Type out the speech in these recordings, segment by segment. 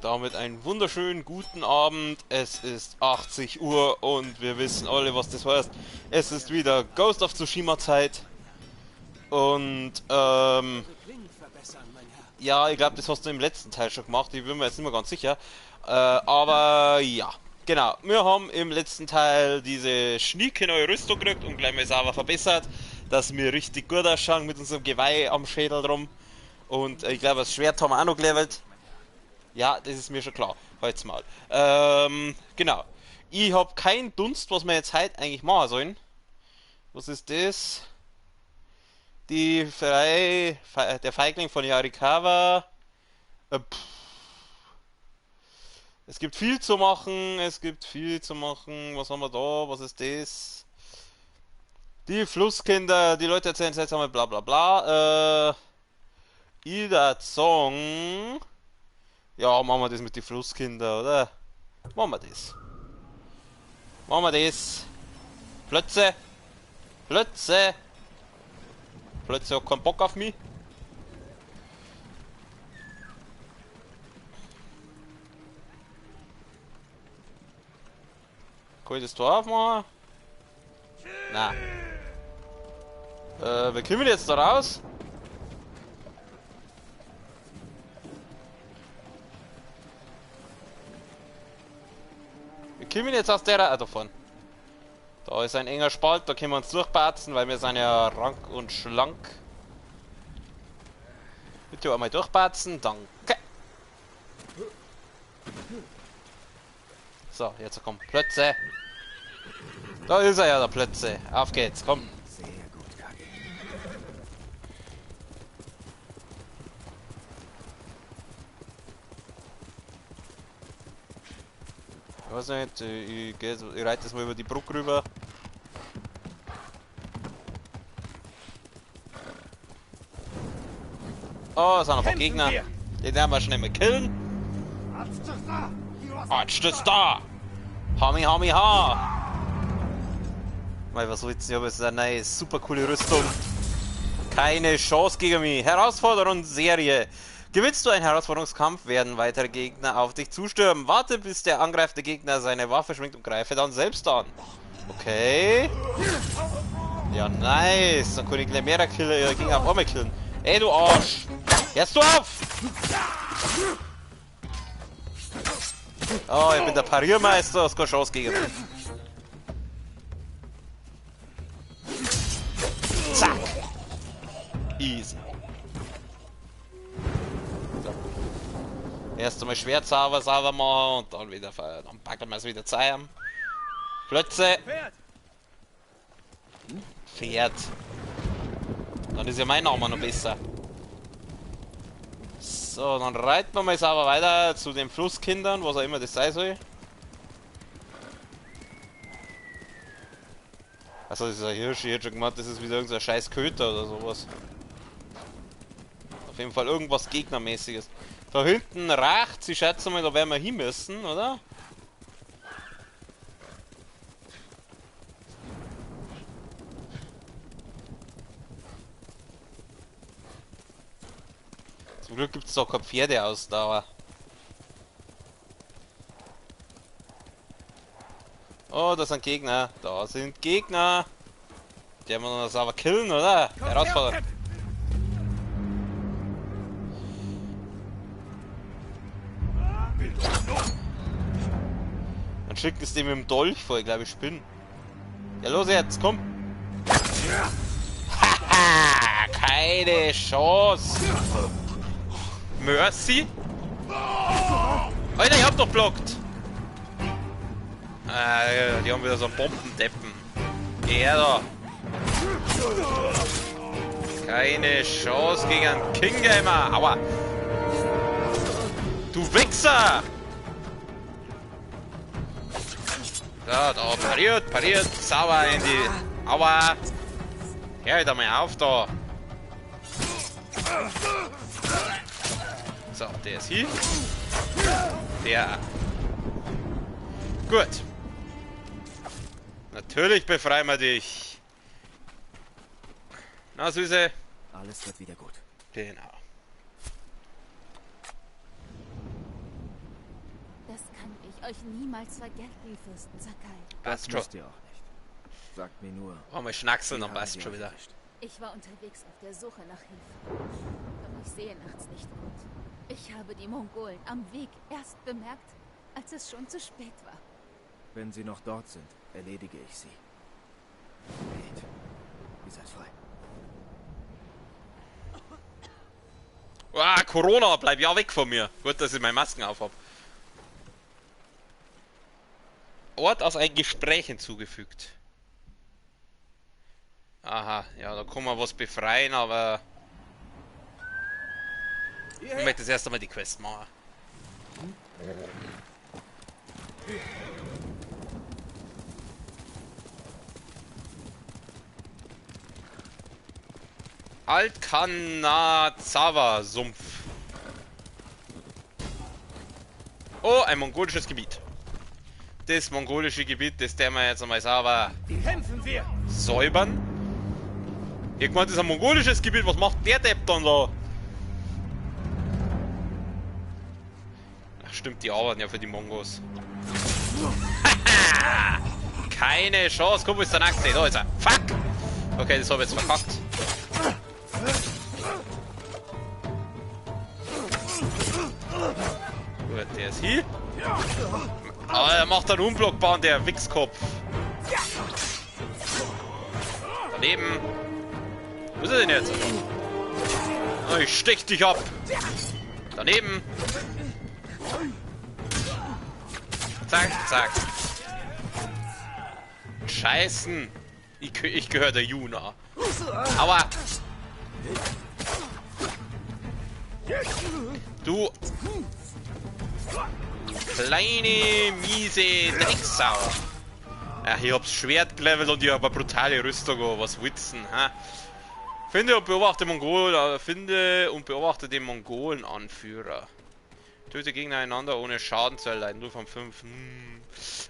damit einen wunderschönen guten Abend. Es ist 80 Uhr und wir wissen alle, was das heißt. Es ist wieder Ghost of Tsushima Zeit. Und, ja, ich glaube, das hast du im letzten Teil schon gemacht. Ich bin mir jetzt nicht mehr ganz sicher. Aber ja, genau. Wir haben im letzten Teil diese schnieke neue Rüstung gekriegt und gleich mal sauber verbessert, dass wir richtig gut ausschauen mit unserem Geweih am Schädel drum. Und ich glaube, das Schwert haben wir auch noch gelevelt. Ja, das ist mir schon klar. Halt's mal. Genau. Ich hab keinen Dunst, was wir jetzt heute eigentlich machen sollen. Was ist das? Der Feigling von Yarikawa. Es gibt viel zu machen, es gibt viel zu machen. Was haben wir da? Was ist das? Die Flusskinder, die Leute erzählen jetzt einmal bla bla bla. Ida Song. Ja, machen wir das mit den Flusskinder, oder? Machen wir das. Machen wir das. Plötze. Plötze. Plötze hat keinen Bock auf mich. Kann ich das Tor aufmachen? Nein. Wir kommen jetzt da raus. Wir kommen jetzt aus der... davon. Da ist ein enger Spalt, da können wir uns durchbatzen, weil wir sind ja rank und schlank. Bitte einmal durchbatzen, danke. So, jetzt kommt Plötze. Da ist er ja, der Plötze. Auf geht's, komm. Sehr gut, Kage. Ich weiß nicht, ich reite das mal über die Brücke rüber. Oh, es sind ein paar Gegner. Die werden wir schnell mal killen. Arzt ist da! Hami, hami, ha! Mei, was willst du? Ich habe jetzt eine neue, super coole Rüstung. Keine Chance gegen mich. Herausforderung Serie. Gewinnst du einen Herausforderungskampf, werden weitere Gegner auf dich zustürmen. Warte, bis der angreifende Gegner seine Waffe schwingt und greife dann selbst an. Okay. Ja, nice. Dann kann ich gleich mehrere Killer gegen auf einmal killen. Ey, du Arsch! Hörst du auf! Oh, ich bin der Pariermeister, hast keine Chance gegen mich. Zack! Easy. So. Erst einmal Schwert sauber machen und dann wieder dann packen wir es wieder zusammen. Plötze! Pferd. Dann ist ja mein Name noch besser. So, dann reiten wir mal sauber weiter zu den Flusskindern, was auch immer das sein soll. Achso, das ist ein Hirsch, ich hätte schon gemeint, das ist wieder irgendein scheiß Köter oder sowas. Auf jeden Fall irgendwas Gegnermäßiges. Da hinten rechts, ich schätze mal, da werden wir hin müssen, oder? Zum Glück gibt es doch keine Pferdeausdauer. Oh, da sind Gegner. Da sind Gegner. Die haben wir noch sauber killen, oder? Herausforderung. Dann schickt es dem mit dem Dolch vor, ich glaube ich bin. Ja, los jetzt, komm. Haha, keine Chance. Mercy? Alter, ich hab doch blockt. Die haben wieder so einen Bombendeppen. Er da. Keine Chance gegen einen King Gamer. Aua. Du Wichser. Da, pariert. Sauber in die... Aua. Hör da mal auf da. So, der ist hier. Der. Gut. Natürlich befreien wir dich. Na, Süße. Alles wird wieder gut. Genau. Das kann ich euch niemals vergelten, Fürsten Sakai. Das Passt schon. müsst ihr auch nicht. Sagt mir nur. Mal schnackseln, wie dann haben passt sie schon euch wieder. erwischt? Ich war unterwegs auf der Suche nach Hilfe. Doch ich sehe nachts nicht gut. Ich habe die Mongolen am Weg erst bemerkt, als es schon zu spät war. Wenn sie noch dort sind, erledige ich sie. Geht. Ihr seid frei. Ah, Corona, bleib ja weg von mir. Gut, dass ich meine Masken aufhab. Ort aus ein Gespräch hinzugefügt. Aha, ja, da kann man was befreien, aber ich möchte jetzt erst einmal die Quest machen. Altkanazawa-Sumpf. Oh, ein mongolisches Gebiet. Das mongolische Gebiet, das der wir jetzt einmal sauber säubern. Irgendwann ist ein mongolisches Gebiet, was macht der Depp dann da? Ach stimmt, die arbeiten ja für die Mongos. Keine Chance, guck, wo ist der Nackte? Da ist er. Fuck! Okay, das habe ich jetzt verkackt. Gut, der ist hier. Aber er macht einen unblockbaren, der Wichskopf. Daneben. Wo ist er denn jetzt? Oh, ich steck dich ab. Daneben. Zack, zack. Scheißen. Ich gehöre der Juna. Aber. Du. Kleine, miese Drecksau. Ja, ich hab's Schwert gelevelt und ich hab eine brutale Rüstung. Was willst du denn, ha? Finde und beobachte den Mongolen-Anführer. Töte Gegner einander ohne Schaden zu erleiden. Nur von 5.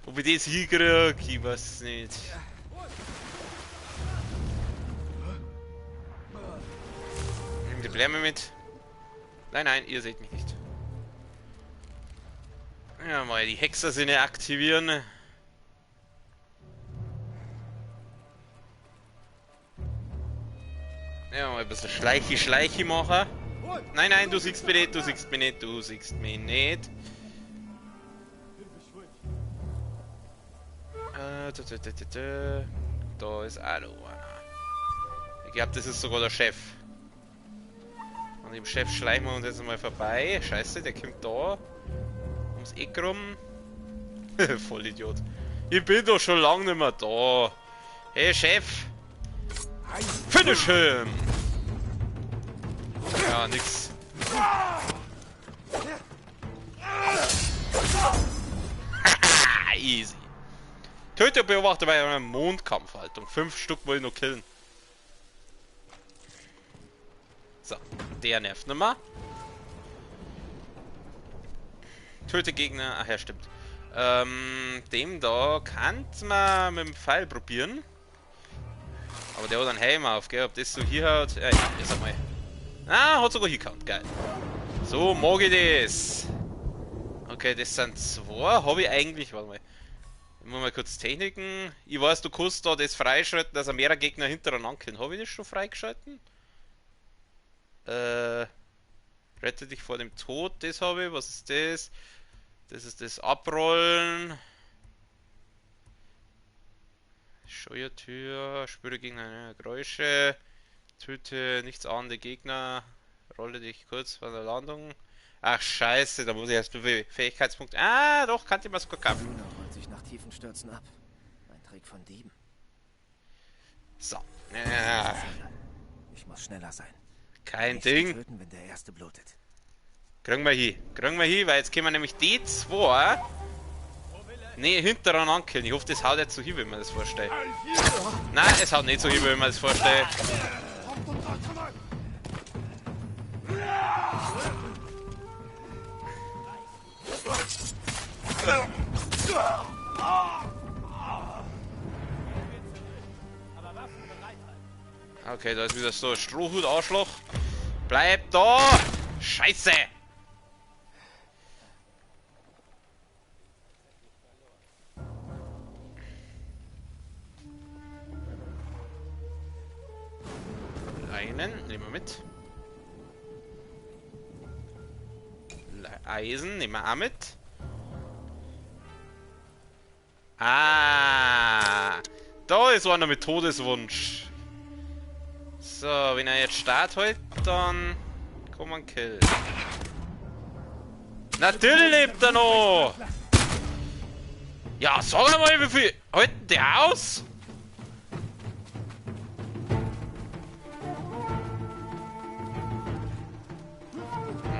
Ob ich das hinkrieg, ich weiß nicht. Nimm die Blärme mit. Nein, nein, ihr seht mich nicht. Ja, mal die Hexersinne aktivieren. Ja, mal ein bisschen Schleichi machen. Nein, nein, du siehst mich nicht, du siehst mich nicht, du siehst mich nicht. Da ist auch noch einer. Ich glaube, das ist sogar der Chef. An dem Chef schleichen wir uns jetzt mal vorbei. Scheiße, der kommt da. Ums Eck rum. Vollidiot. Ich bin doch schon lange nicht mehr da. Hey Chef. Finish him! Ja, nix. Easy. Töte Beobachter bei einer Mondkampfhaltung. 5 Stück wollen noch killen. So, der nervt nicht mehr. Töte Gegner. Ach ja, stimmt. Dem da kann man mit dem Pfeil probieren. Aber der hat einen Helm auf, gell? Ob das so hier hat. Ja, jetzt einmal. Ah, hat sogar hingehauen. Geil. So, mag ich das. Okay, das sind 2. Habe ich eigentlich. Warte mal. Ich muss mal kurz Techniken. Ich weiß, du kannst da das freischalten, dass mehrere Gegner hintereinander killen. Habe ich das schon freigeschalten? Rette dich vor dem Tod. Das habe ich. Was ist das? Das ist das Abrollen. Steuertür, spüre Gegner Geräusche, töte nichts ahnende Gegner, rolle dich kurz vor der Landung. Ach scheiße, da muss ich erst Fähigkeitspunkte. Ah, doch, kannte ich mal sogar kaufen. Luna rollt sich nach tiefen Stürzen ab. Ein Trick von Dieben. So. Ja, Ich muss schneller sein. kein Nicht Ding. töten, wenn der Erste blutet. Kriegen wir hin, weil jetzt können wir nämlich die 2 hintereinander killen. Ich hoffe, das haut jetzt so hin, wenn man das vorstellt. Nein, es haut nicht so hin, wenn man das vorstellt. Okay, da ist wieder so ein Strohhut-Arschloch. Bleib da! Scheiße! Steinen, nehmen wir mit. Eisen, nehmen wir auch mit. Ah, da ist einer mit Todeswunsch. So, wenn er jetzt startet halt, dann kann man killen. Natürlich lebt er noch! Ja, sag mal, wie viel halten die aus?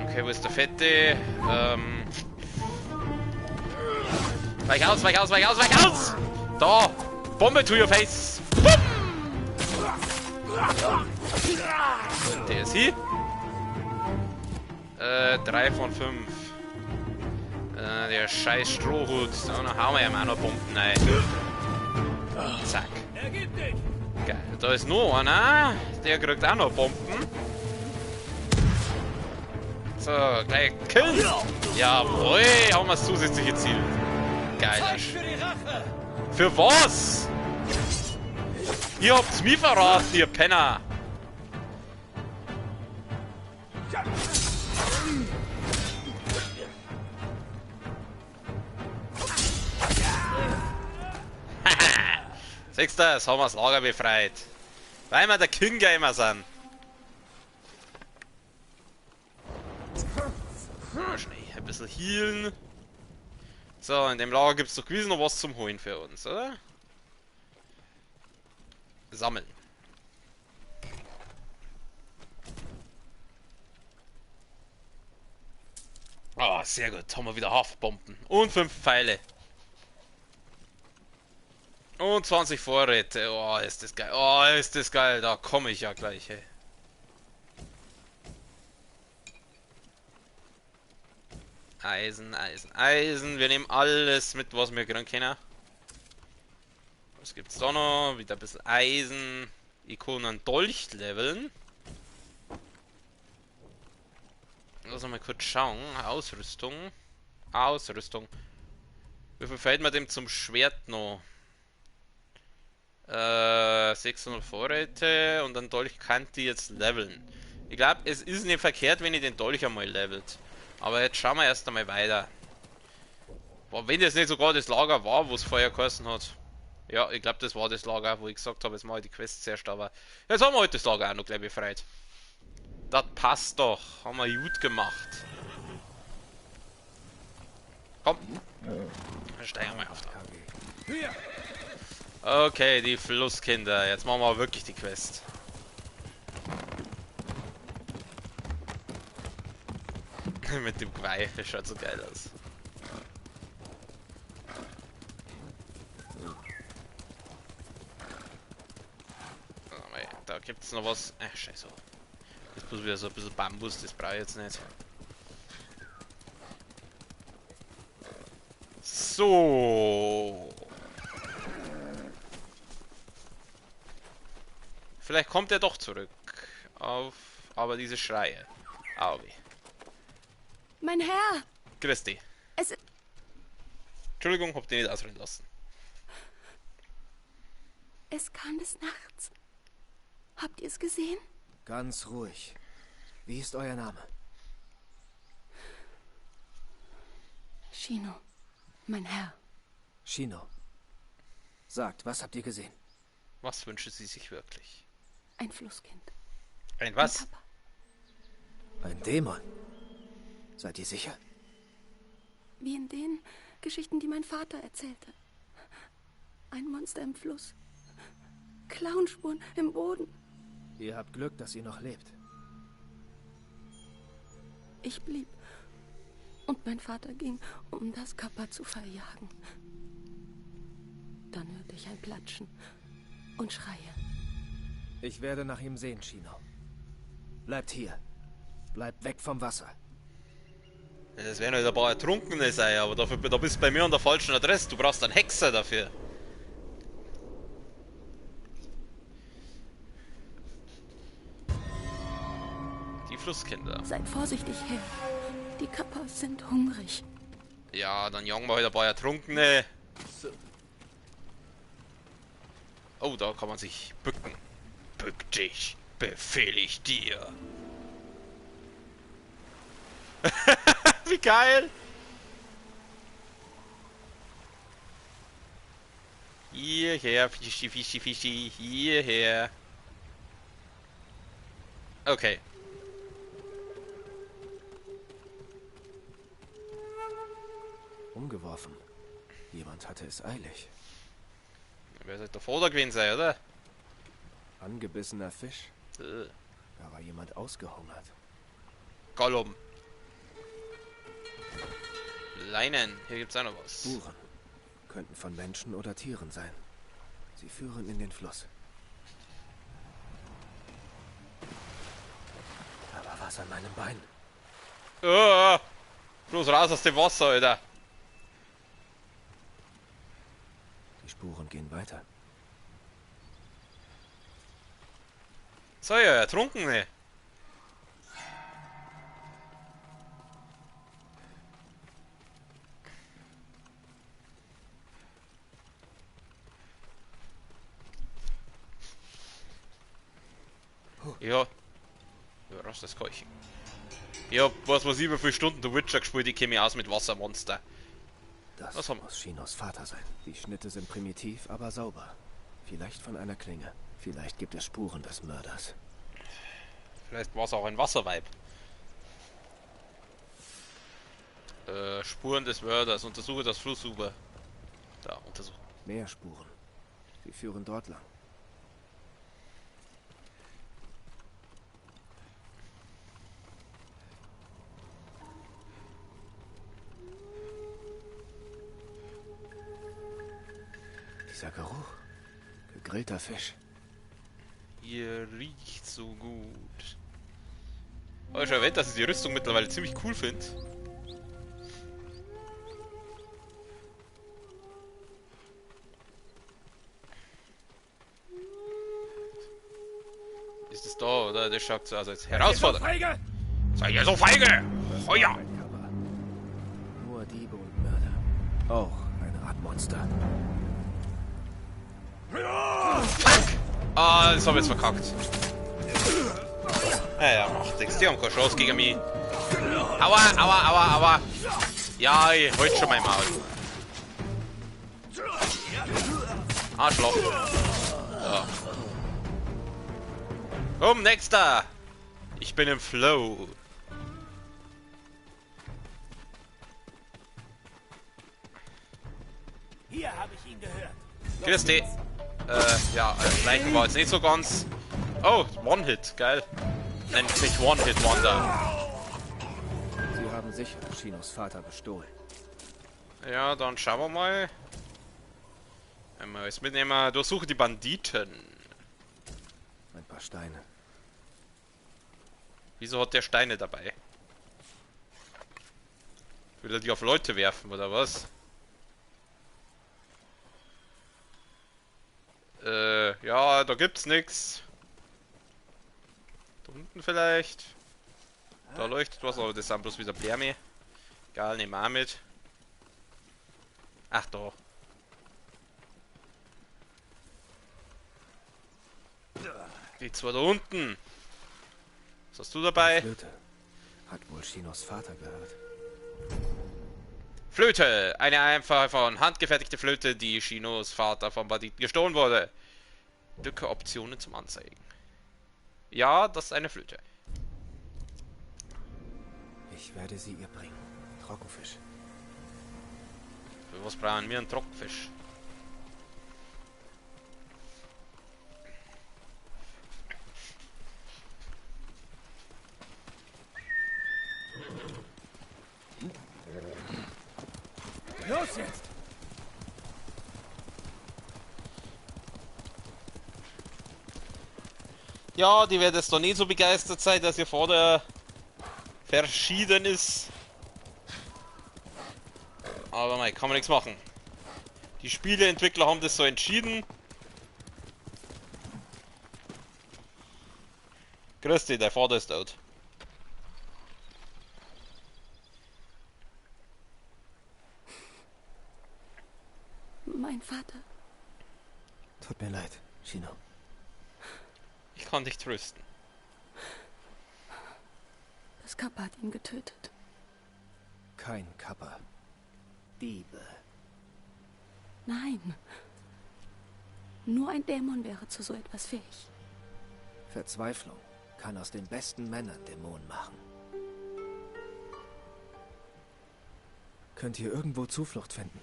Okay, wo ist der Fette? Weich aus, weich aus, weich aus, weich aus! Da! Bombe to your face! Bumm! Der ist hier. 3 von 5. Der scheiß Strohhut. Da hauen wir ihm auch noch Bomben rein. Zack. Geil. Da ist noch einer. Der kriegt auch noch Bomben. So, gleich killen. Jawohl, haben wir das zusätzliche Ziel. Geil. Für was? Ihr habt's mich verraten, ihr Penner. Siehst du, jetzt haben wir das Lager befreit. Weil wir der King Gamer sind. Mal schnell ein bisschen healen. So, in dem Lager gibt es doch gewiss noch was zum Holen für uns, oder? Sammeln. Ah, oh, sehr gut. Haben wir wieder Haftbomben. Und 5 Pfeile. Und 20 Vorräte. Oh, ist das geil. Oh, ist das geil. Da komme ich ja gleich, hey. Eisen, Eisen, Eisen. Wir nehmen alles mit, was wir kriegen können. Was gibt's da noch? Wieder ein bisschen Eisen. Ich kann einen Dolch leveln. Lass mal kurz schauen. Ausrüstung. Ausrüstung. Wie viel fällt mir dem zum Schwert noch? 600 Vorräte und einen Dolch kann die jetzt leveln. Ich glaube, es ist nicht verkehrt, wenn ich den Dolch einmal levelt. Aber jetzt schauen wir erst einmal weiter. Boah, wenn das nicht sogar das Lager war, wo es vorher geheißen hat. Ja, ich glaube, das war das Lager, wo ich gesagt habe, jetzt mache ich die Quest zuerst, aber jetzt haben wir heute das Lager auch noch gleich befreit. Das passt doch. Haben wir gut gemacht. Komm. Dann steigen wir auf da. Okay, die Flusskinder. Jetzt machen wir wirklich die Quest. Mit dem Geweih, das schaut so geil aus. Da gibt's noch was. Ach, scheiße. Jetzt muss wieder so ein bisschen Bambus, das brauche ich jetzt nicht. So. Vielleicht kommt er doch zurück. Auf. Aber diese Schreie. Aubi. Mein Herr! Christi. Entschuldigung, hab den nicht ausreden lassen. Es kam des Nachts. Habt ihr es gesehen? Ganz ruhig. Wie ist euer Name? Shino, mein Herr. Shino. Sagt, was habt ihr gesehen? Was wünschen Sie sich wirklich? Ein Flusskind. Ein was? Ein Papa. Ein Dämon. Seid ihr sicher? Wie in den Geschichten, die mein Vater erzählte. Ein Monster im Fluss. Klauenspuren im Boden. Ihr habt Glück, dass ihr noch lebt. Ich blieb. Und mein Vater ging, um das Kappa zu verjagen. Dann hörte ich ein Platschen und Schreie. Ich werde nach ihm sehen, Shino. Bleibt hier. Bleibt weg vom Wasser. Das werden halt ein paar Ertrunkene sein, aber dafür, da bist du bei mir an der falschen Adresse. Du brauchst einen Hexer dafür. Die Flusskinder. Seid vorsichtig, Herr. Die Kappas sind hungrig. Ja, dann jagen wir halt ein paar Ertrunkene. Oh, da kann man sich bücken. Bück dich. befehle ich dir. Wie geil! Hierher, Fischi, Fischi, Fischi, hierher. Okay. Umgeworfen. Jemand hatte es eilig. Wer sollte davor da gewesen sein, oder? Angebissener Fisch. Äh, Da war jemand ausgehungert. Gollum. Leinen, hier gibt's auch noch was. Spuren. Könnten von Menschen oder Tieren sein. Sie führen in den Fluss. Aber was an meinem Bein? Oh, bloß raus aus dem Wasser, Alter. Die Spuren gehen weiter. So, ja, Ertrunkene. Ja. Ja, raus das Keuchen. Ja, was weiß ich, wie viele Stunden The Witcher gespielt, ich kenne mich aus mit Wassermonster. Das Was haben- muss Shinos Vater sein. Die Schnitte sind primitiv, aber sauber. Vielleicht von einer Klinge. Vielleicht gibt es Spuren des Mörders. Vielleicht war es auch ein Wasserweib. Spuren des Mörders. Untersuche das Flussufer. Da, untersuche. Mehr Spuren. Sie führen dort lang. Dieser Geruch. Gegrillter Fisch. Hier riecht so gut. Aber ich erwähnt, dass ich die Rüstung mittlerweile ziemlich cool finde. Ist es da, oder? Das schaut so aus als herausfordernd. Sei ja so feige! Feuer! Nur Diebe und Mörder. Auch eine Art Monster. Ah, das hab ich jetzt verkackt. Ja, macht nichts. Die haben keine Chance gegen mich. Aua, aua, aua, aua. Ja, ich halt schon mein Maul. Arschloch. Ja. Komm, nächster. Ich bin im Flow. Hier habe ich ihn gehört. Christi. Ja, Leichen war jetzt nicht so ganz. Oh, One-Hit, geil. Nennt sich One-Hit-Wonder. Sie haben sicher Shinos Vater bestohlen. Ja, dann schauen wir mal. Wenn wir es mitnehmen, durchsuche die Banditen. Ein paar Steine. Wieso hat der Steine dabei? Will er die auf Leute werfen, oder was? Ja, da gibt's nix. Da unten vielleicht. Da leuchtet was, aber das sind bloß wieder Bärme. Egal, nehmen wir auch mit. Ach, da. Die zwei da unten. Was hast du dabei? Flöte. Hat wohl Shinos Vater gehört. Flöte! Eine einfache von Hand gefertigte Flöte, die Shinos Vater vom Banditen gestohlen wurde. Drücke Optionen zum Anzeigen. Ja, das ist eine Flöte. Ich werde sie ihr bringen. Trockenfisch. Für was brauchen wir einen Trockenfisch? Los jetzt! Ja, die wird jetzt doch nicht so begeistert sein, dass ihr Vater verschieden ist. Aber mei, kann man nichts machen. Die Spieleentwickler haben das so entschieden. Grüß dich, dein Vater ist tot. Mein Vater. Tut mir leid, Shino. Ich kann dich trösten. Das Kappa hat ihn getötet. Kein Kappa. Diebe. Nein. Nur ein Dämon wäre zu so etwas fähig. Verzweiflung kann aus den besten Männern Dämonen machen. Könnt ihr irgendwo Zuflucht finden?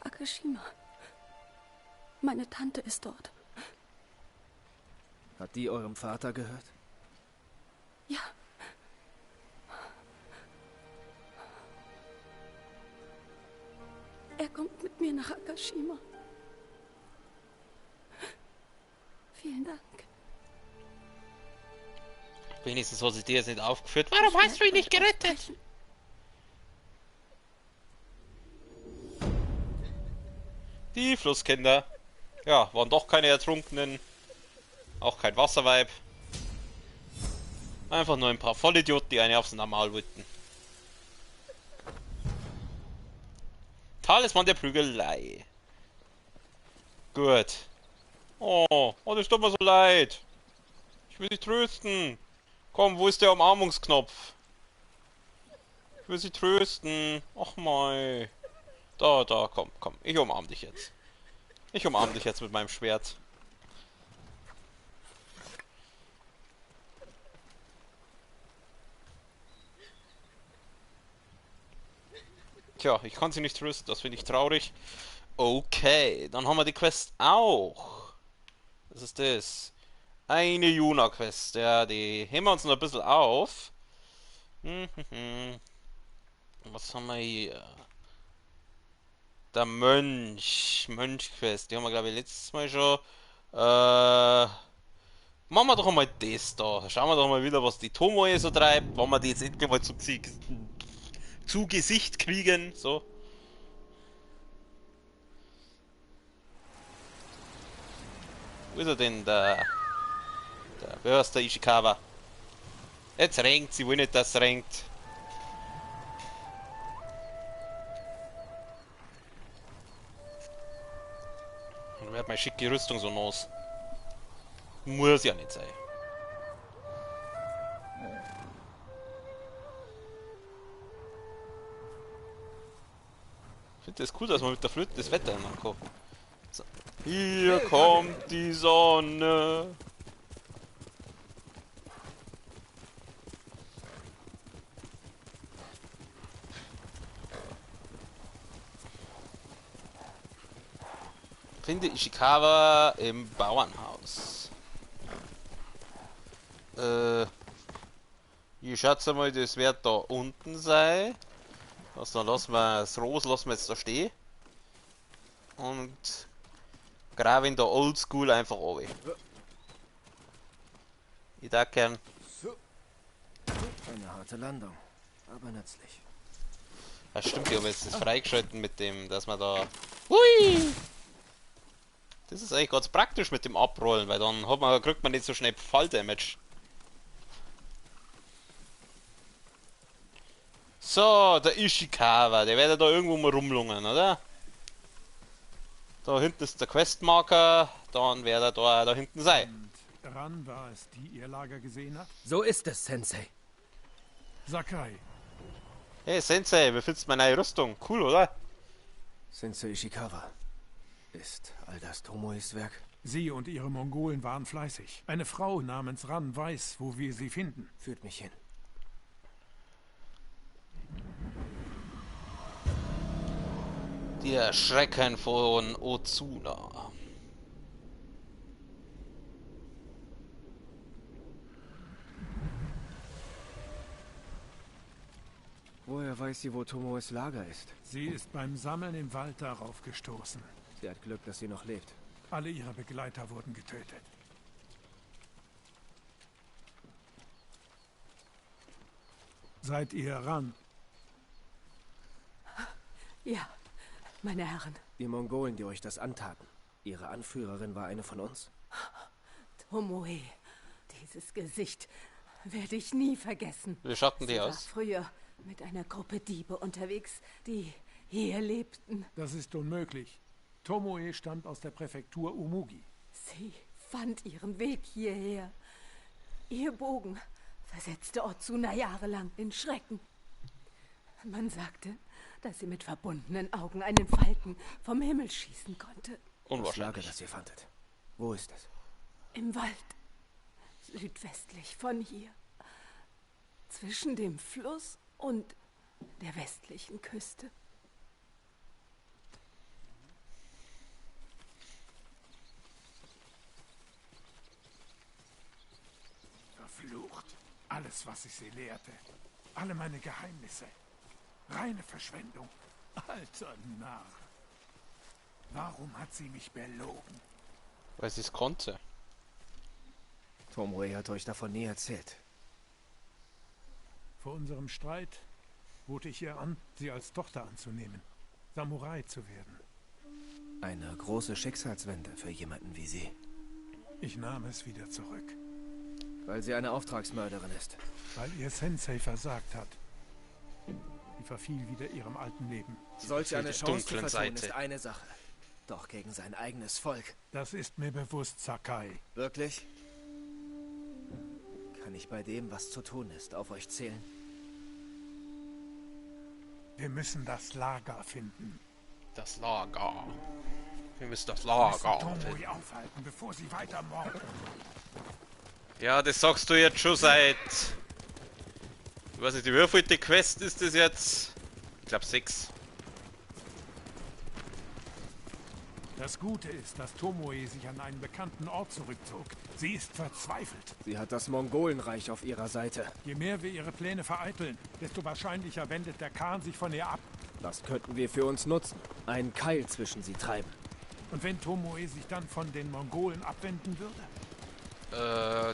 Akashima. Meine Tante ist dort. Hat die eurem Vater gehört? Ja. Er kommt mit mir nach Akashima. Vielen Dank. Wenigstens hat sich dir jetzt nicht aufgeführt. Warum hast du ihn nicht gerettet? Die Flusskinder. Ja, waren doch keine Ertrunkenen. Auch kein Wasserweib. Einfach nur ein paar Vollidioten, die eine aufs Normal wollten. Talisman der Prügelei. Gut. Oh, das tut mir so leid. Ich will dich trösten. Komm, wo ist der Umarmungsknopf? Ich will sie trösten. Ach mei. Da, komm. Ich umarm dich jetzt. Ich umarm dich jetzt mit meinem Schwert. Tja, ich kann sie nicht trösten, das finde ich traurig. Okay, dann haben wir die Quest auch. Was ist das? Eine Juna-Quest, ja, die heben wir uns noch ein bisschen auf. Was haben wir hier? Der Mönch-Quest, die haben wir glaube ich letztes Mal schon. Machen wir doch mal das da. Schauen wir doch mal wieder, was die Tomoe so treibt, wenn wir die jetzt endlich mal zu Gesicht kriegen, so. Wo ist er denn, wer ist der Ishikawa? Jetzt renkt, sie will nicht, dass es renkt. Dann wird meine schicke Rüstung so nass. Muss ja nicht sein. Ich finde das cool, dass man mit der Flöte das Wetter ändern kann. So. Hier kommt die Sonne. Finde Ishikawa im Bauernhaus. Ich schätze mal, das wird da unten sein. Also, dann lassen wir das Ros jetzt da stehen. Und grabe in der Oldschool einfach runter. Ich darf gern. Eine harte Landung, aber nützlich. Ja, stimmt, ich habe jetzt das freigeschalten mit dem, dass man da. Hui! Das ist eigentlich ganz praktisch mit dem Abrollen, weil dann kriegt man nicht so schnell Fall-Damage. So, der Ishikawa, der wird ja da irgendwo mal rumlungen, oder? Da hinten ist der Questmarker, dann wird er da hinten sein. Und Ran war es, die ihr Lager gesehen hat? So ist es, Sensei. Sakai, Hey Sensei, wie findest du meine neue Rüstung? Cool, oder? Sensei Ishikawa. Ist all das Tomoes Werk? sie und ihre Mongolen waren fleißig. Eine Frau namens Ran weiß, wo wir sie finden. Führt mich hin. Der Schrecken von Ozuna. Woher weiß sie, wo Tomoes Lager ist? Sie ist beim Sammeln im Wald darauf gestoßen. Sie hat Glück, dass sie noch lebt. Alle ihre Begleiter wurden getötet. Seid ihr Ran? Ja, meine Herren. Die Mongolen, die euch das antaten. Ihre Anführerin war eine von uns? Tomoe, dieses Gesicht werde ich nie vergessen. Wie schauten die Sie war aus? früher mit einer Gruppe Diebe unterwegs, die hier lebten. Das ist unmöglich. Tomoe stammt aus der Präfektur Umugi. Sie fand ihren Weg hierher. Ihr Bogen versetzte Otsuna jahrelang in Schrecken. Man sagte, dass sie mit verbundenen Augen einen Falken vom Himmel schießen konnte. Das Lager, das ihr fandet. Wo ist es? Im Wald, südwestlich von hier. Zwischen dem Fluss und der westlichen Küste. Verflucht. Alles, was ich sie lehrte. Alle meine Geheimnisse. Reine Verschwendung. Alter Narr. Warum hat sie mich belogen? Weil sie es konnte. Tomoe hat euch davon nie erzählt. Vor unserem Streit bot ich ihr an, sie als Tochter anzunehmen. Samurai zu werden. Eine große Schicksalswende für jemanden wie sie. Ich nahm es wieder zurück. Weil sie eine Auftragsmörderin ist. Weil ihr Sensei versagt hat. Sie verfiel wieder ihrem alten Leben. Solch eine der Chance zu dunklen vertun Seite. ist eine Sache. Doch gegen sein eigenes Volk. Das ist mir bewusst, Sakai. Wirklich? Kann ich bei dem, was zu tun ist, auf euch zählen? Wir müssen das Lager finden. Das Lager. Wir müssen das Wir müssen Lager Tomoe finden. aufhalten, bevor sie weiter morden. Ja, das sagst du jetzt schon seit... Ich weiß nicht, wie viel die Quest ist das jetzt? Ich glaube 6. Das Gute ist, dass Tomoe sich an einen bekannten Ort zurückzog. Sie ist verzweifelt. Sie hat das Mongolenreich auf ihrer Seite. Je mehr wir ihre Pläne vereiteln, desto wahrscheinlicher wendet der Khan sich von ihr ab. Das könnten wir für uns nutzen. Einen Keil zwischen sie treiben. Und wenn Tomoe sich dann von den Mongolen abwenden würde?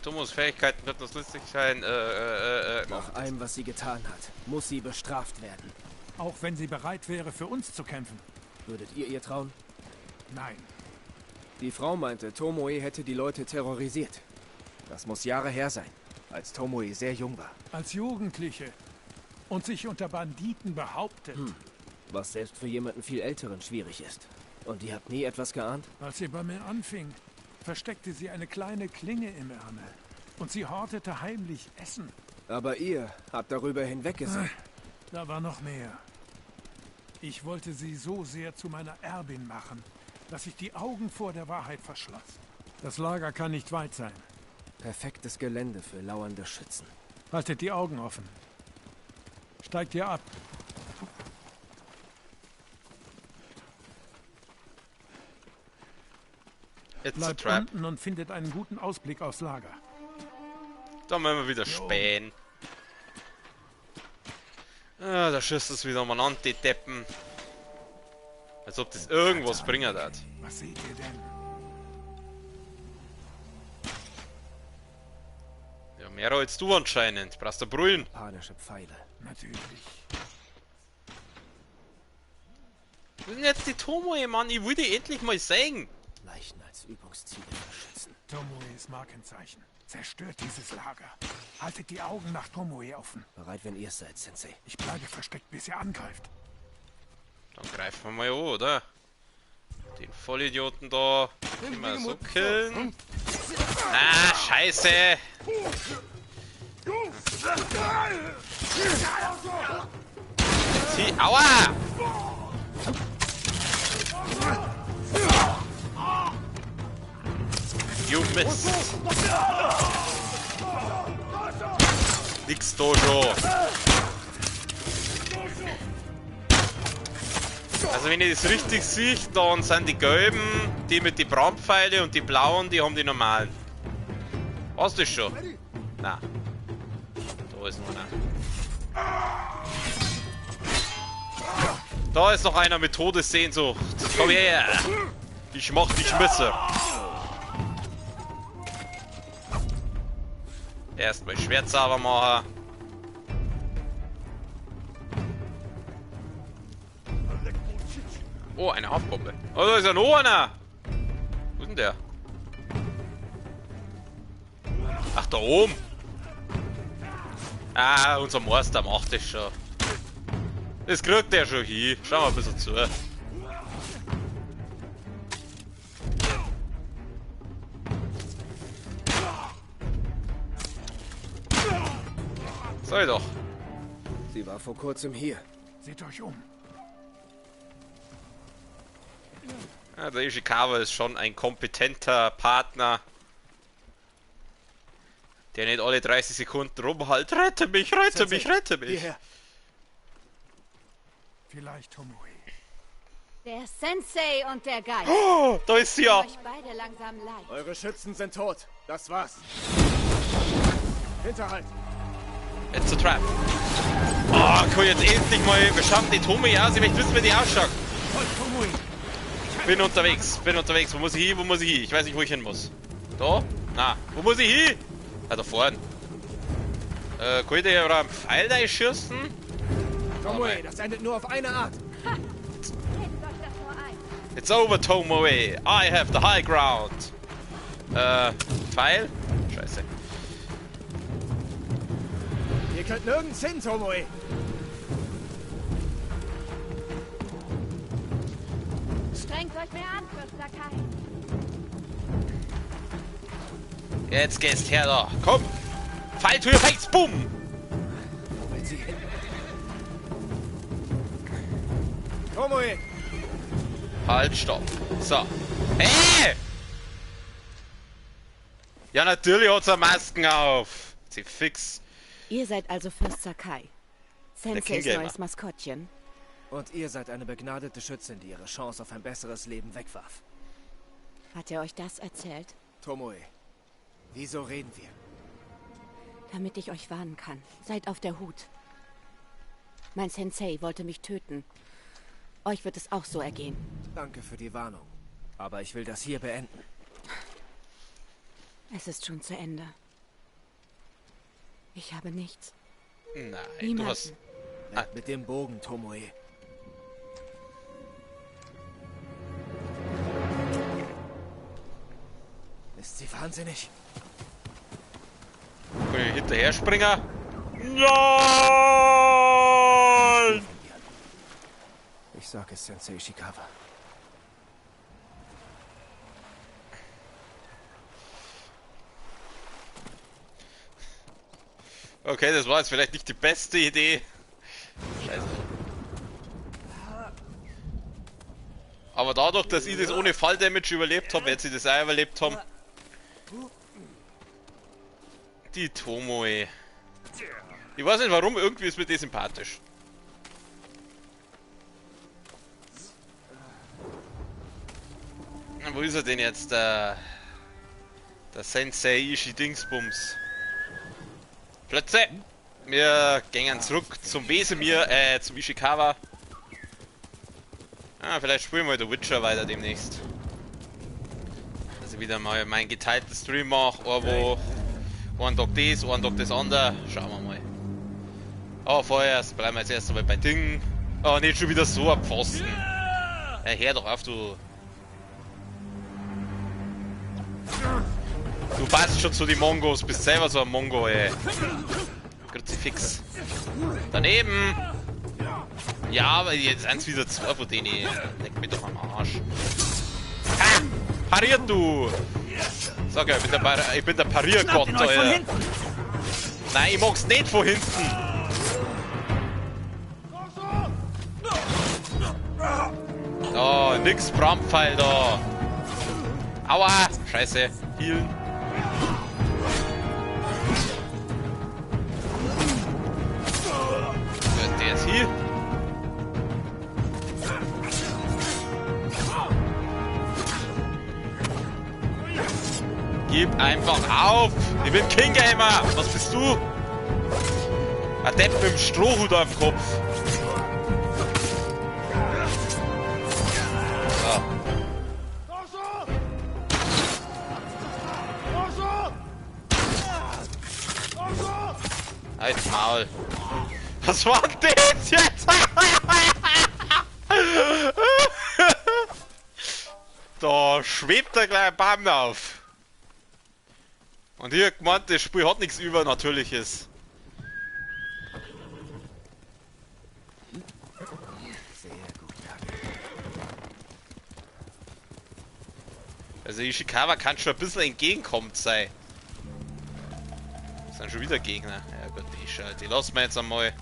Tomos Fähigkeiten könnten das lustig sein. Nach allem, was sie getan hat, muss sie bestraft werden. Auch wenn sie bereit wäre, für uns zu kämpfen? Würdet ihr trauen? Nein. Die Frau meinte, Tomoe hätte die Leute terrorisiert. Das muss Jahre her sein, als Tomoe sehr jung war. Als Jugendliche. Und sich unter Banditen behauptet. Was selbst für jemanden viel Älteren schwierig ist. Und ihr habt nie etwas geahnt? Als sie bei mir anfing, versteckte sie eine kleine Klinge im Ärmel. Und sie hortete heimlich Essen. Aber ihr habt darüber hinweggesehen. Da war noch mehr. Ich wollte sie so sehr zu meiner Erbin machen, dass ich die Augen vor der Wahrheit verschloss. Das Lager kann nicht weit sein. Perfektes Gelände für lauernde Schützen. Haltet die Augen offen. Steigt ihr ab. It's a Bleibt trap. unten und findet einen guten Ausblick aufs Lager. Da müssen wir wieder spähen. Ah, da schießt es wieder umeinander, die Deppen. Als ob das irgendwas bringen hat. Was seht ihr denn? Ja, mehr als du anscheinend. Brauchst du brüllen. Japanische Pfeile. Natürlich. Wo ist denn jetzt die Tomoe, Mann? Ich will die endlich mal sehen. Leichen als Übungsziele für Schützen. Tomoes Markenzeichen. Zerstört dieses Lager. Haltet die Augen nach Tomoe offen. Bereit, wenn ihr es seid, Sensei. Ich bleibe versteckt, bis er angreift. Dann greifen wir mal an, oder? Den Vollidioten da. Immer so killen. Ah, scheiße. Aua! You missed. Nix Dojo. Also wenn ich das richtig sehe, dann sind die gelben, die mit den Brandpfeile und die blauen, die haben die normalen. Hast du das schon? Na. Da ist noch einer. Da ist noch einer mit Todessehnsucht. Komm her! Ich mach dich Messer. Erstmal Schwert sauber machen. Oh, eine Haftbombe. Oh, da ist ja noch einer. Wo ist denn der? Ach, da oben. Ah, unser Meister macht das schon. Das kriegt der schon hin. Schau mal ein bisschen zu. Soll doch. Sie war vor kurzem hier. Seht euch um. Ja, der Ishikawa ist schon ein kompetenter Partner, der nicht alle 30 Sekunden rumhalt. Rette mich, rette mich, rette mich. Hierher. Vielleicht Tomoe. Der Sensei und der Geist. Oh, da ist sie ja. Euch beide langsam leid. Eure Schützen sind tot. Das war's. Hinterhalt. It's a trap. Oh, cool, jetzt endlich mal. Wir schaffen die Tomoe aus. Ich möchte wissen, wie die ausschaut. Bin unterwegs. Wo muss ich hin? Wo muss ich hin? Ich weiß nicht, wo ich hin muss. Da? Na, wo muss ich hin? Ah, da vorne. Kann ich da einen Pfeil da schießen? Tomoe, das endet nur auf eine Art. Redet euch das nur ein. It's over, Tomoe. I have the high ground. Pfeil? Scheiße. Ihr könnt nirgends hin, Tomoe. Strengt euch mehr an, Fürst Sakai. Jetzt gehst her da. Komm. Pfeil to your face. Boom. Wo will sie hin? Tomoe! Halt, stopp. So. Hey! Ja, natürlich hat sie Masken auf. Sie fix. Ihr seid also Fürst Sakai. Senseis King-Gamer. neues Maskottchen. Und ihr seid eine begnadete Schützin, die ihre Chance auf ein besseres Leben wegwarf. Hat er euch das erzählt? Tomoe, wieso reden wir? Damit ich euch warnen kann. Seid auf der Hut. Mein Sensei wollte mich töten. Euch wird es auch so ergehen. Danke für die Warnung. Aber ich will das hier beenden. Es ist schon zu Ende. Ich habe nichts. Nein, Niemanden. du hast... Weg mit dem Bogen, Tomoe. Ist sie wahnsinnig? Kann ich hinterher springen? Nein! Ich sag es Sensei Ishikawa. Okay, das war jetzt vielleicht nicht die beste Idee. Scheiße. Aber dadurch, dass ich das ohne Falldamage überlebt habe, wird sie das auch überlebt haben. Die Tomoe. Ich weiß nicht warum, irgendwie ist mir die sympathisch. Na, wo ist er denn jetzt? Der Sensei Ishi Dingsbums. Plötze! Wir gehen zurück zum Wesemir, zum Ishikawa. Ah, vielleicht spielen wir The Witcher weiter demnächst. Dass ich wieder mal meinen geteilten Stream mache, wo einen Tag das, einen Tag das andere. Schauen wir mal. Aber vorerst bleiben wir jetzt erst einmal bei Dingen. Oh, nicht schon wieder so ein Pfosten. Ja, hör doch auf, du. Du passt schon zu den Mongos, bist selber so ein Mongo, ey. Kruzifix. Daneben. Ja, aber jetzt eins wieder zwei von denen. Leck mich doch am Arsch. Ha! Pariert du! Sag ja, ich bin der Pariergott, Alter. Nein, ich mag's nicht von hinten. Oh, nix Brandpfeil da. Aua! Scheiße. Healen. Der ist hier. Gib einfach auf! Ich bin King Gamer! Was bist du? Ein Depp mit dem Strohhut auf dem Kopf. So. Halt Maul. Was war denn das jetzt? Da schwebt der kleine Baum auf. Und hier gemeint, das Spiel hat nichts Übernatürliches. Sehr gut. Also Ishikawa kann schon ein bisschen entgegenkommend sein. Das sind schon wieder Gegner. Ja Ja gut, die lassen wir jetzt einmal.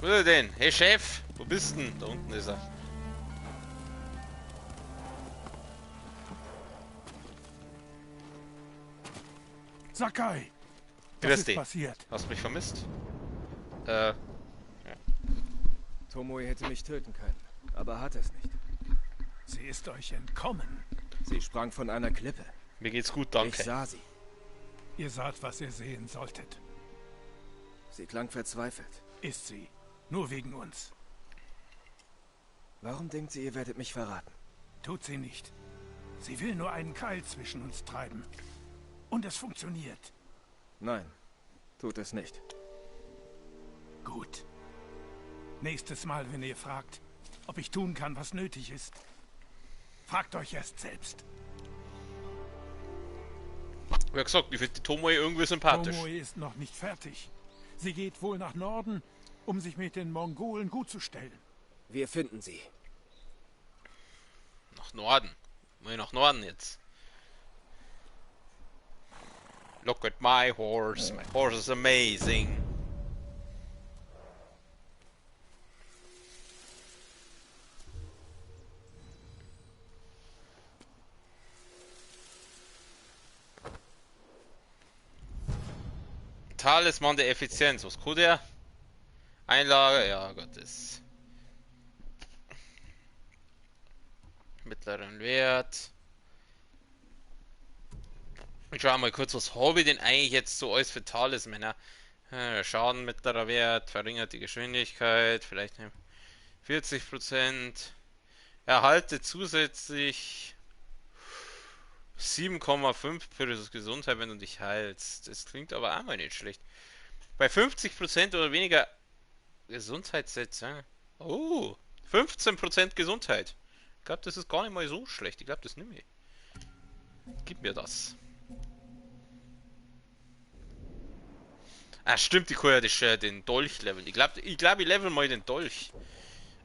Wo ist er denn? Hey Chef, wo bist denn? Da unten ist er. Sakai! Was Grüß ist dich. passiert? Hast du mich vermisst? Tomoe hätte mich töten können, aber hat es nicht. Sie ist euch entkommen. Sie sprang von einer Klippe. Mir geht's gut, Ich danke. sah sie. Ihr saht, was ihr sehen solltet. Sie klang verzweifelt. Ist sie. Nur wegen uns. Warum denkt sie, ihr werdet mich verraten? Tut sie nicht. Sie will nur einen Keil zwischen uns treiben. Und es funktioniert. Nein, tut es nicht. Gut. Nächstes Mal, wenn ihr fragt, ob ich tun kann, was nötig ist, fragt euch erst selbst. Wie gesagt, ich finde die Tomoe irgendwie sympathisch. Tomoe ist noch nicht fertig. Sie geht wohl nach Norden, um sich mit den Mongolen gutzustellen. Wir finden sie. Nach Norden. Mal nach Norden jetzt. Look at my horse. My horse is amazing. Talisman der Effizienz. Was kann der? Einlage, ja Gott, ist mittleren Wert. Ich schau mal kurz, was habe ich denn eigentlich jetzt so alles für Talismänner? Schaden mittlerer Wert, verringert die Geschwindigkeit, vielleicht 40%. Erhalte zusätzlich 7,5 für das Gesundheit, wenn du dich heilst. Das klingt aber auch mal nicht schlecht. Bei 50% oder weniger Gesundheitssätze. Oh, 15% Gesundheit. Ich glaube, das ist gar nicht mal so schlecht. Ich glaube, das nehme ich. Gib mir das. Ah, stimmt, ich kann ja den Dolch leveln. Ich glaube, ich level mal den Dolch.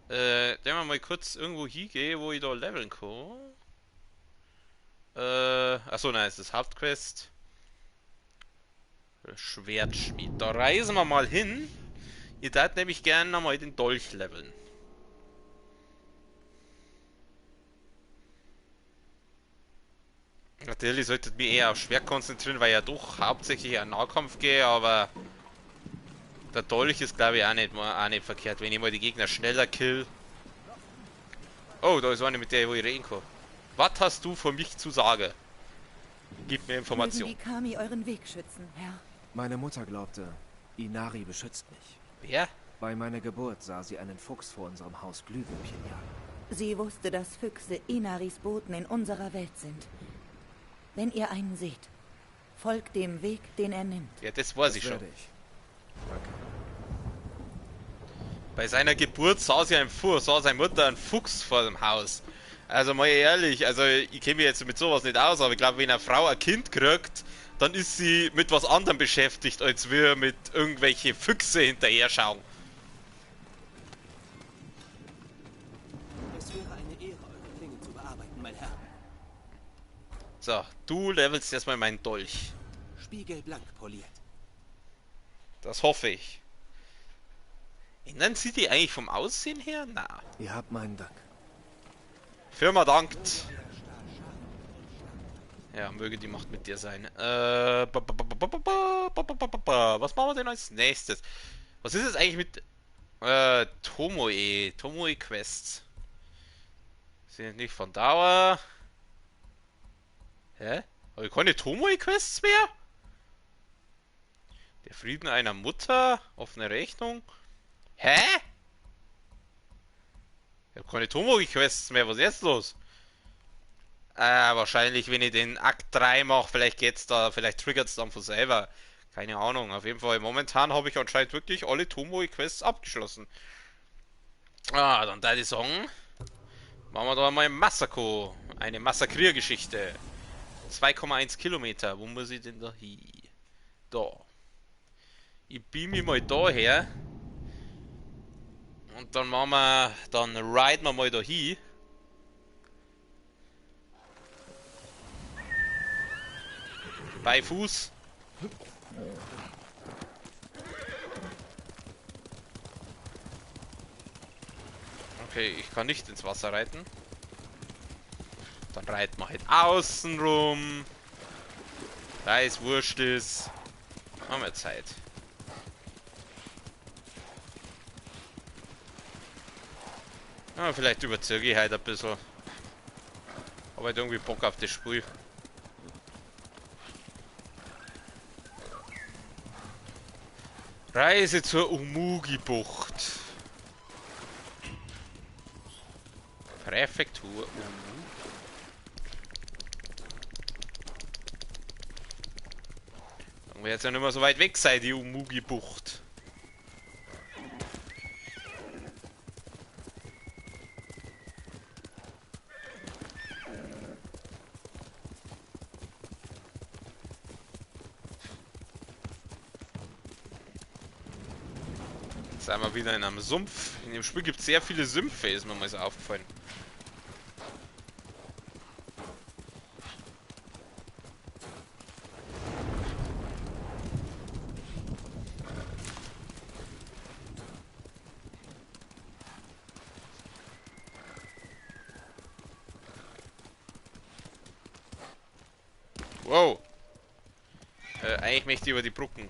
Wenn wir mal kurz irgendwo hingehen, wo ich da leveln kann. Achso, nein, es ist Hauptquest. Schwertschmied. Da reisen wir mal hin. Ihr darf nämlich gerne nochmal den Dolch leveln. Natürlich solltet ihr mich eher auf Schwert konzentrieren, weil ich ja doch hauptsächlich an Nahkampf gehe, aber der Dolch ist glaube ich auch nicht verkehrt, wenn ich mal die Gegner schneller kill. Oh, da ist eine mit der, wo ich reden kann. Was hast du für mich zu sagen? Gib mir Mögen Information. die Kami euren Weg schützen, Herr. Meine Mutter glaubte, Inari beschützt mich. Wer? Bei meiner Geburt sah sie einen Fuchs vor unserem Haus Glühwürmchen jagen. Sie wusste, dass Füchse Inaris Boten in unserer Welt sind. Wenn ihr einen seht, folgt dem Weg, den er nimmt. Ja, das weiß Das ich schon. werde ich. Danke. Bei seiner Geburt sah seine Mutter einen Fuchs vor dem Haus. Also mal ehrlich, also ich kenne mich jetzt mit sowas nicht aus, aber ich glaube, wenn eine Frau ein Kind kriegt, dann ist sie mit was anderem beschäftigt, als wir mit irgendwelche Füchse hinterher schauen. Es wäre eine Ehre, eure Klinge zu bearbeiten, mein Herr. So, du levelst erstmal meinen Dolch. Spiegelblank poliert. Das hoffe ich. Ändern sie die eigentlich vom Aussehen her? Na. Ihr habt meinen Dank. Firma dankt. Ja, möge die Macht mit dir sein. Was machen wir denn als nächstes? Was ist jetzt eigentlich mit Tomoe? Tomoe Quests. Sind nicht von Dauer. Hä? Aber keine Tomoe Quests mehr? Der Frieden einer Mutter? Offene Rechnung? Hä? Ich habe keine Tomoe-Quests mehr, was ist jetzt los? Wahrscheinlich, wenn ich den Akt 3 mache, vielleicht geht's da, vielleicht triggert es dann von selber. Keine Ahnung, auf jeden Fall, momentan habe ich anscheinend wirklich alle Tomoe-Quests abgeschlossen. Dann da die sagen, machen wir da mal Masako. Eine Massakriergeschichte. 2,1 Kilometer, wo muss ich denn da hin? Da. Ich beam mich mal daher. Und dann riden wir mal da hin. Bei Fuß. Okay, ich kann nicht ins Wasser reiten. Dann reiten wir halt außen rum. Da ist wurscht ist. Haben wir Zeit. Ja, vielleicht überzeuge ich halt ein bisschen. Aber halt irgendwie Bock auf das Spiel. Reise zur Umugi-Bucht. Präfektur Umu. Dann wird es ja nicht mehr so weit weg sein, die Umugi-Bucht. Jetzt sind wir wieder in einem Sumpf. In dem Spiel gibt es sehr viele Sümpfe, ist mir mal so aufgefallen. Wow. Eigentlich möchte ich über die Brücken.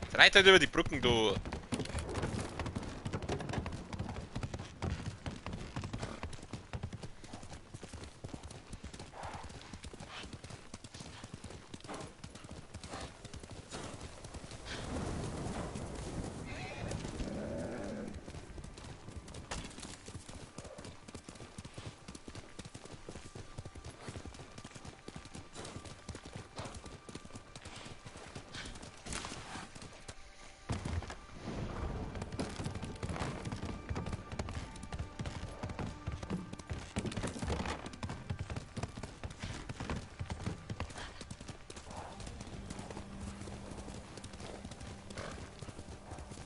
Jetzt reit halt über die Brücken, du.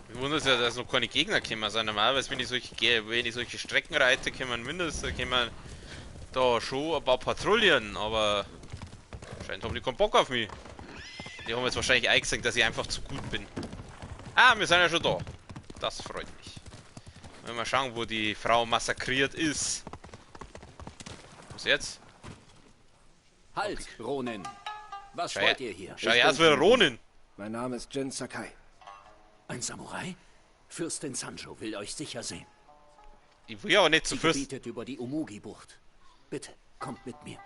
Ich wundere ja, dass noch keine Gegner kommen sind. Normalerweise, wenn ich solche Strecken reite, kommen mindestens da schon ein paar Patrouillen, aber scheint haben die keinen Bock auf mich. Die haben jetzt wahrscheinlich eingesehen, dass ich einfach zu gut bin. Ah, wir sind ja schon da. Das freut mich. Mal schauen, wo die Frau massakriert ist. Was jetzt? Halt, Ronin! Was wollt ihr hier? Schau her, es wäre Ronin. Mein Name ist Jin Sakai. Ein Samurai? Fürstin Sanjo will euch sicher sehen. Ich will aber nicht zu Sie Fürst. gebietet über die Umugi-Bucht. Bitte, kommt mit mir.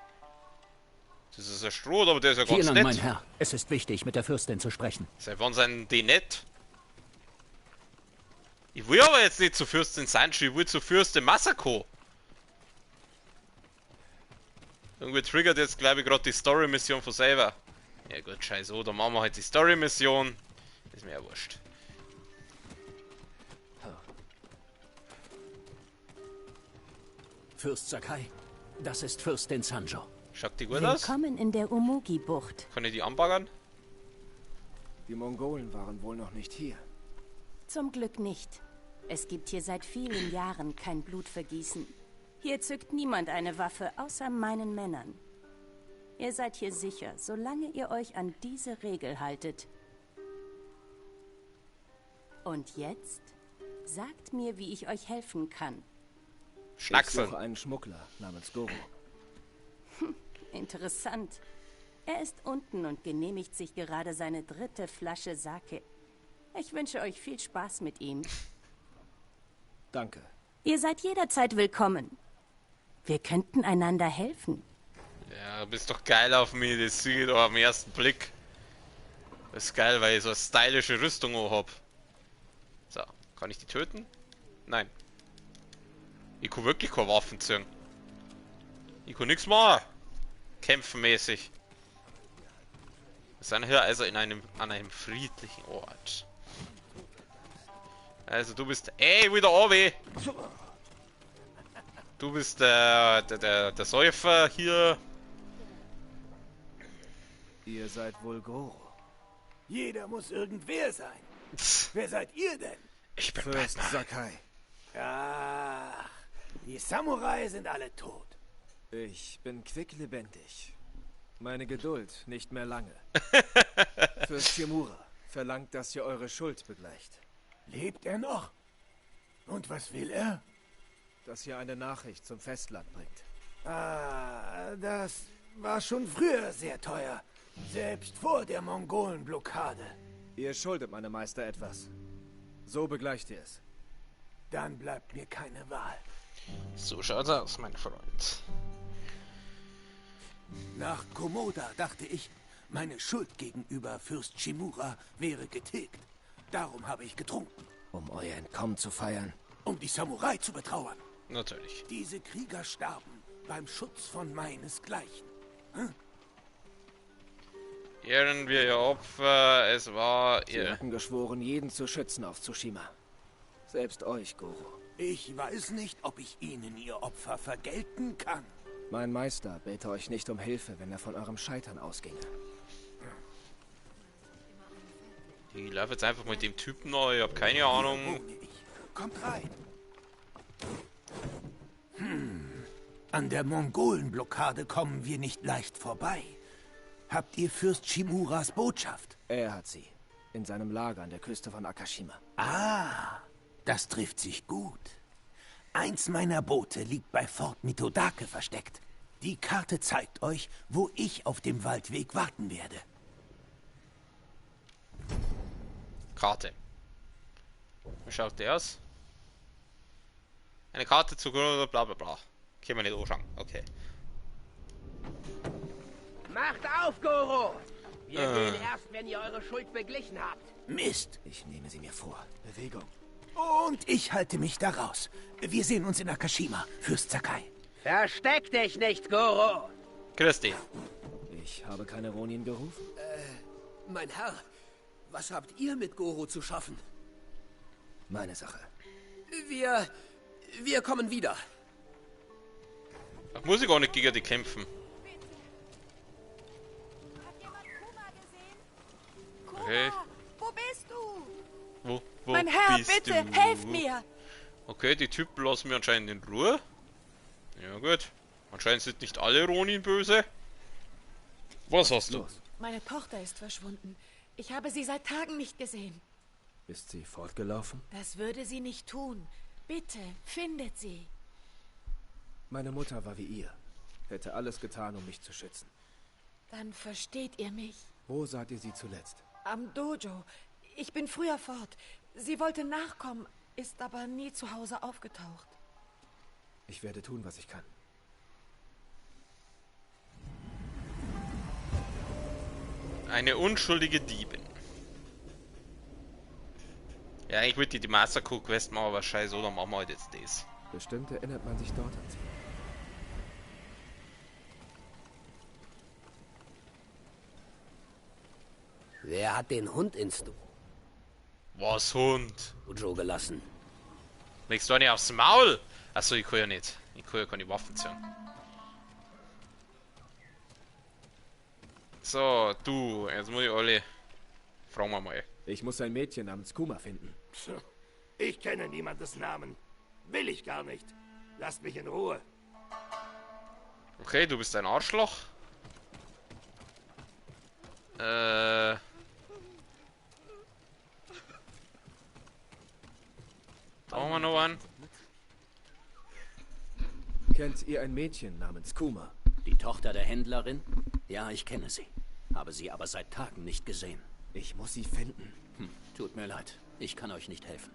Das ist ein Stroh, aber der ist ja Hier ganz lang, nett. mein Herr. Es ist wichtig, mit der Fürstin zu sprechen. Seit wann sind die nett? Ich will aber jetzt nicht zu Fürstin Sancho, ich will zu Fürstin Masako. Irgendwie triggert jetzt, glaube ich, gerade die Story-Mission von selber. Ja gut, scheiße, dann machen wir halt die Story-Mission. Ist mir ja wurscht. Fürst Sakai, das ist Fürstin Sanjo. Schaut die gut aus? Willkommen in der Umugi-Bucht. Kann ich die anbaggern? Die Mongolen waren wohl noch nicht hier. Zum Glück nicht. Es gibt hier seit vielen Jahren kein Blutvergießen. Hier zückt niemand eine Waffe, außer meinen Männern. Ihr seid hier sicher, solange ihr euch an diese Regel haltet. Und jetzt? Sagt mir, wie ich euch helfen kann. Ich Schnackseln. suche einen Schmuggler namens Goro. Interessant. Er ist unten und genehmigt sich gerade seine 3. Flasche Sake. Ich wünsche euch viel Spaß mit ihm. Danke. Ihr seid jederzeit willkommen. Wir könnten einander helfen. Ja, bist doch geil auf mich, das sehe ich doch am ersten Blick. Das ist geil, weil ich so eine stylische Rüstung auch hab. So, kann ich die töten? Nein. Ich kann wirklich keine Waffen ziehen. Ich kann nichts machen. Kämpfenmäßig. Wir sind hier also an einem friedlichen Ort. Also du bist... Ey, wieder runter! Du bist der Säufer hier. Ihr seid wohl Goro. Jeder muss irgendwer sein. Wer seid ihr denn? Ich bin Fürst Batman. Sakai. Ach, die Samurai sind alle tot. Ich bin quicklebendig. Meine Geduld nicht mehr lange. Fürst Shimura verlangt, dass ihr eure Schuld begleicht. Lebt er noch? Und was will er? Dass ihr eine Nachricht zum Festland bringt. Ah, das war schon früher sehr teuer. Selbst vor der Mongolenblockade. Ihr schuldet meinem Meister etwas. So begleicht ihr es. Dann bleibt mir keine Wahl. So schaut's aus, mein Freund. Nach Komoda dachte ich, meine Schuld gegenüber Fürst Shimura wäre getilgt. Darum habe ich getrunken. Um euer Entkommen zu feiern. Um die Samurai zu betrauern. Natürlich. Diese Krieger starben beim Schutz von meinesgleichen. Hm? Ehren wir ihr Opfer, es war Sie hatten geschworen, jeden zu schützen auf Tsushima. Selbst euch, Goro. Ich weiß nicht, ob ich ihnen ihr Opfer vergelten kann. Mein Meister bäte euch nicht um Hilfe, wenn er von eurem Scheitern ausginge. Ich laufe jetzt einfach mit dem Typen noch, ich habe keine Ahnung. Kommt rein. An der Mongolenblockade kommen wir nicht leicht vorbei. Habt ihr Fürst Shimuras Botschaft? Er hat sie. In seinem Lager an der Küste von Akashima. Ah, das trifft sich gut. Eins meiner Boote liegt bei Fort Mitodake versteckt. Die Karte zeigt euch, wo ich auf dem Waldweg warten werde. Karte. Wie schaut der aus? Eine Karte zu bla bla bla. Können wir nicht anschauen. Okay. Macht auf, Goro! Wir gehen erst, wenn ihr eure Schuld beglichen habt. Mist! Ich nehme sie mir vor. Bewegung. Und ich halte mich da raus. Wir sehen uns in Akashima, Fürst Sakai. Versteck dich nicht, Goro! Christi. Ich habe keine Ronin gerufen. Mein Herr, was habt ihr mit Goro zu schaffen? Meine Sache. Wir kommen wieder. Ach, muss ich gar nicht gegen die kämpfen. Okay. Wo bist du? Wo Mein Herr, bist bitte, du? helft mir! Okay, die Typen lassen wir anscheinend in Ruhe. Ja gut. Anscheinend sind nicht alle Ronin böse. Was hast du? Meine Tochter ist verschwunden. Ich habe sie seit Tagen nicht gesehen. Ist sie fortgelaufen? Das würde sie nicht tun. Bitte, findet sie. Meine Mutter war wie ihr. Hätte alles getan, um mich zu schützen. Dann versteht ihr mich. Wo saht ihr sie zuletzt? Am Dojo. Ich bin früher fort. Sie wollte nachkommen, ist aber nie zu Hause aufgetaucht. Ich werde tun, was ich kann. Eine unschuldige Diebin. Ja, ich würde die Master-Quest machen, aber scheiße, oder machen wir halt jetzt das. Bestimmt erinnert man sich dort an sie. Wer hat den Hund ins Was Hund? Dojo gelassen? Legst du nicht aufs Maul? Achso, ich kann ja nicht. Ich kann ja keine Waffen ziehen. So, du, jetzt muss ich alle. Fragen wir mal. Ich muss ein Mädchen namens Kuma finden. Ich kenne niemandes Namen. Will ich gar nicht. Lasst mich in Ruhe. Okay, du bist ein Arschloch. Da haben wir noch einen. Kennt ihr ein Mädchen namens Kuma? Die Tochter der Händlerin? Ja, ich kenne sie. Habe sie aber seit Tagen nicht gesehen. Ich muss sie finden. Tut mir leid. Ich kann euch nicht helfen.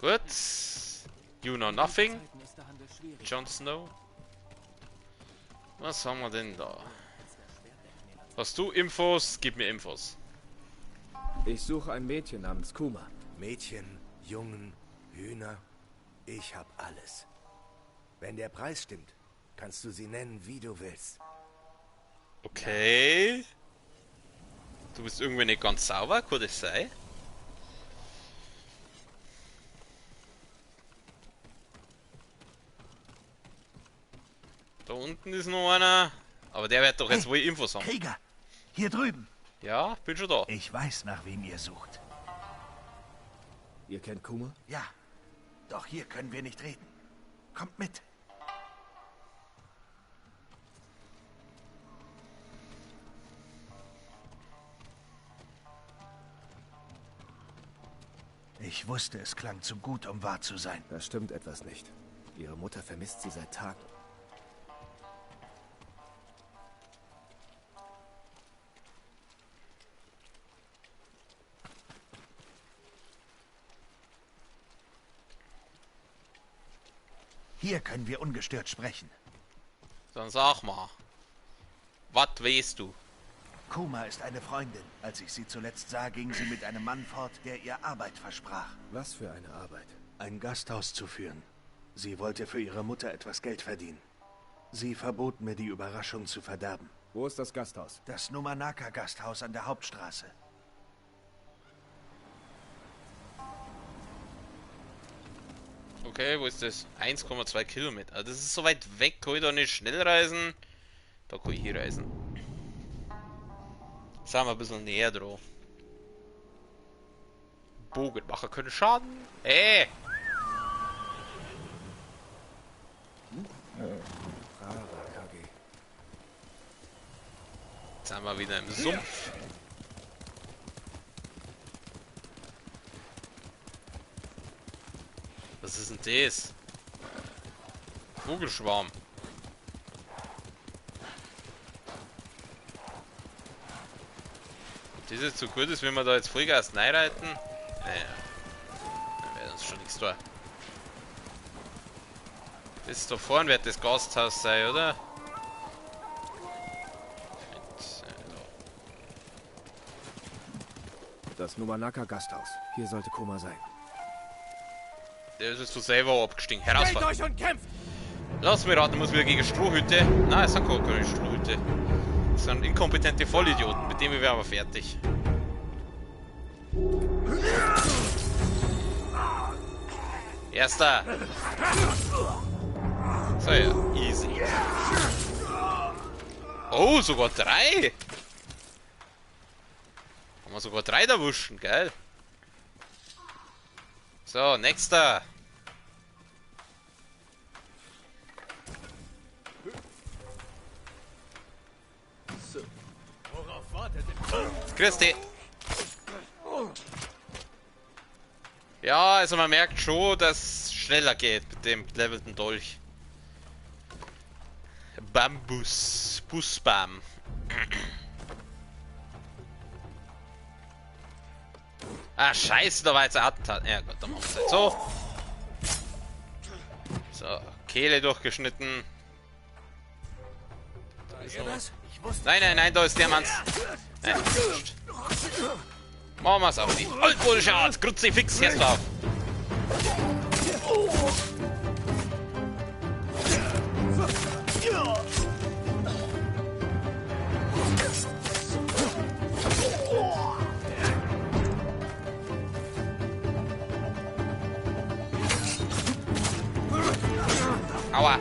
Gut. You know nothing. Jon Snow. Was haben wir denn da? Hast du Infos? Gib mir Infos. Ich suche ein Mädchen namens Kuma. Mädchen, Jungen, Hühner. Ich hab alles. Wenn der Preis stimmt, kannst du sie nennen, wie du willst. Okay. Du bist irgendwie nicht ganz sauber, kann das sein? Da unten ist noch einer. Aber der wird doch jetzt wohl Infos haben. Krieger, hier drüben. Ja, bin schon da. Ich weiß, nach wem ihr sucht. Ihr kennt Kuma? Ja, doch hier können wir nicht reden. Kommt mit. Ich wusste, es klang zu gut, um wahr zu sein. Da stimmt etwas nicht. Ihre Mutter vermisst sie seit Tagen. Hier können wir ungestört sprechen. Dann sag mal, was weißt du? Kuma ist eine Freundin. Als ich sie zuletzt sah, ging sie mit einem Mann fort, der ihr Arbeit versprach. Was für eine Arbeit? Ein Gasthaus zu führen. Sie wollte für ihre Mutter etwas Geld verdienen. Sie verbot mir, die Überraschung zu verderben. Wo ist das Gasthaus? Das Numanaka-Gasthaus an der Hauptstraße. Okay, wo ist das? 1,2 Kilometer. Das ist so weit weg, kann ich da nicht schnell reisen? Da kann ich hier reisen. Sagen wir ein bisschen näher drauf. Bogenmacher können schaden. Hey! Jetzt sind wir wieder im Sumpf. Was ist denn das? Vogelschwarm. Das ist so gut, ist, wenn wir da jetzt Vollgas reinreiten. Naja. Dann wird uns schon nichts tun. Das ist da vorne, wird das Gasthaus sein, oder? Das Numanaka Gasthaus. Hier sollte Kuma sein. Der ist so selber abgestiegen. Herausfordern. Stellt euch und kämpft! Lass mich raten, muss wieder gegen Strohhütte. Nein, es sind keine Strohhütte. Es sind inkompetente Vollidioten, mit denen wären wir fertig. Erster. So ja, easy. Oh, sogar 3. Haben wir sogar 3 erwischen, geil. So, nächster. So, worauf wartet ihr? Christi. Ja, also man merkt schon, dass es schneller geht mit dem levelten Dolch. Bambus. Busbam. Ah, scheiße, da war jetzt ein Attentat. Ja gut, dann machen wir es halt so. So, Kehle durchgeschnitten. Da ist noch... Nein, nein, nein, da ist der Mann. Nein, wurscht. Machen wir es auf die altmodische Art. Kruzifix, jetzt drauf. Aua.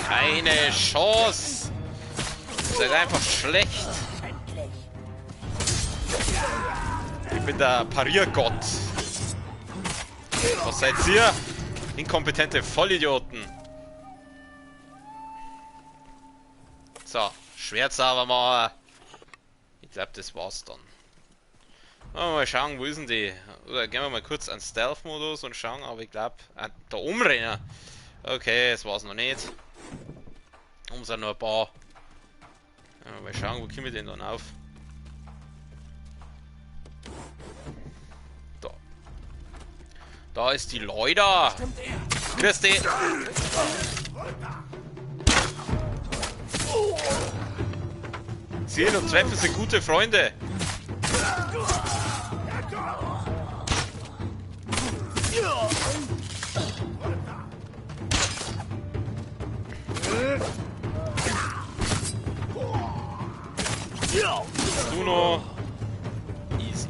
Keine Chance. Ihr seid einfach schlecht. Ich bin der Pariergott. Was seid ihr? Inkompetente Vollidioten. So, Schwertzauber mal. Ich glaube, das war's dann. Mal schauen, wo ist denn die? Oder gehen wir mal kurz an Stealth-Modus und schauen, aber ich glaube, der Umrenner. Okay, das war's noch nicht. Sind noch ein paar. Ja, mal schauen, wo kommen wir denn dann auf? Da. Da ist die Leuda. Christi. Sehen und treffen sind gute Freunde. Du noch. Easy.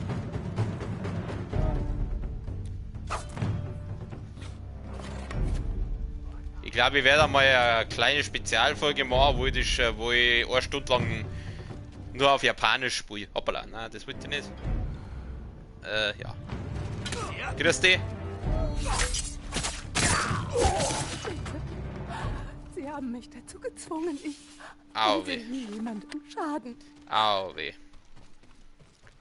Ich glaube, ich werde mal eine kleine Spezialfolge machen, wo ich eine Stunde lang nur auf Japanisch spiele. Hoppala, nein, das wollte ich nicht. Ja. Grüß dich. Sie haben mich dazu gezwungen. Ich Au wollte weh. niemandem schaden. Au weh.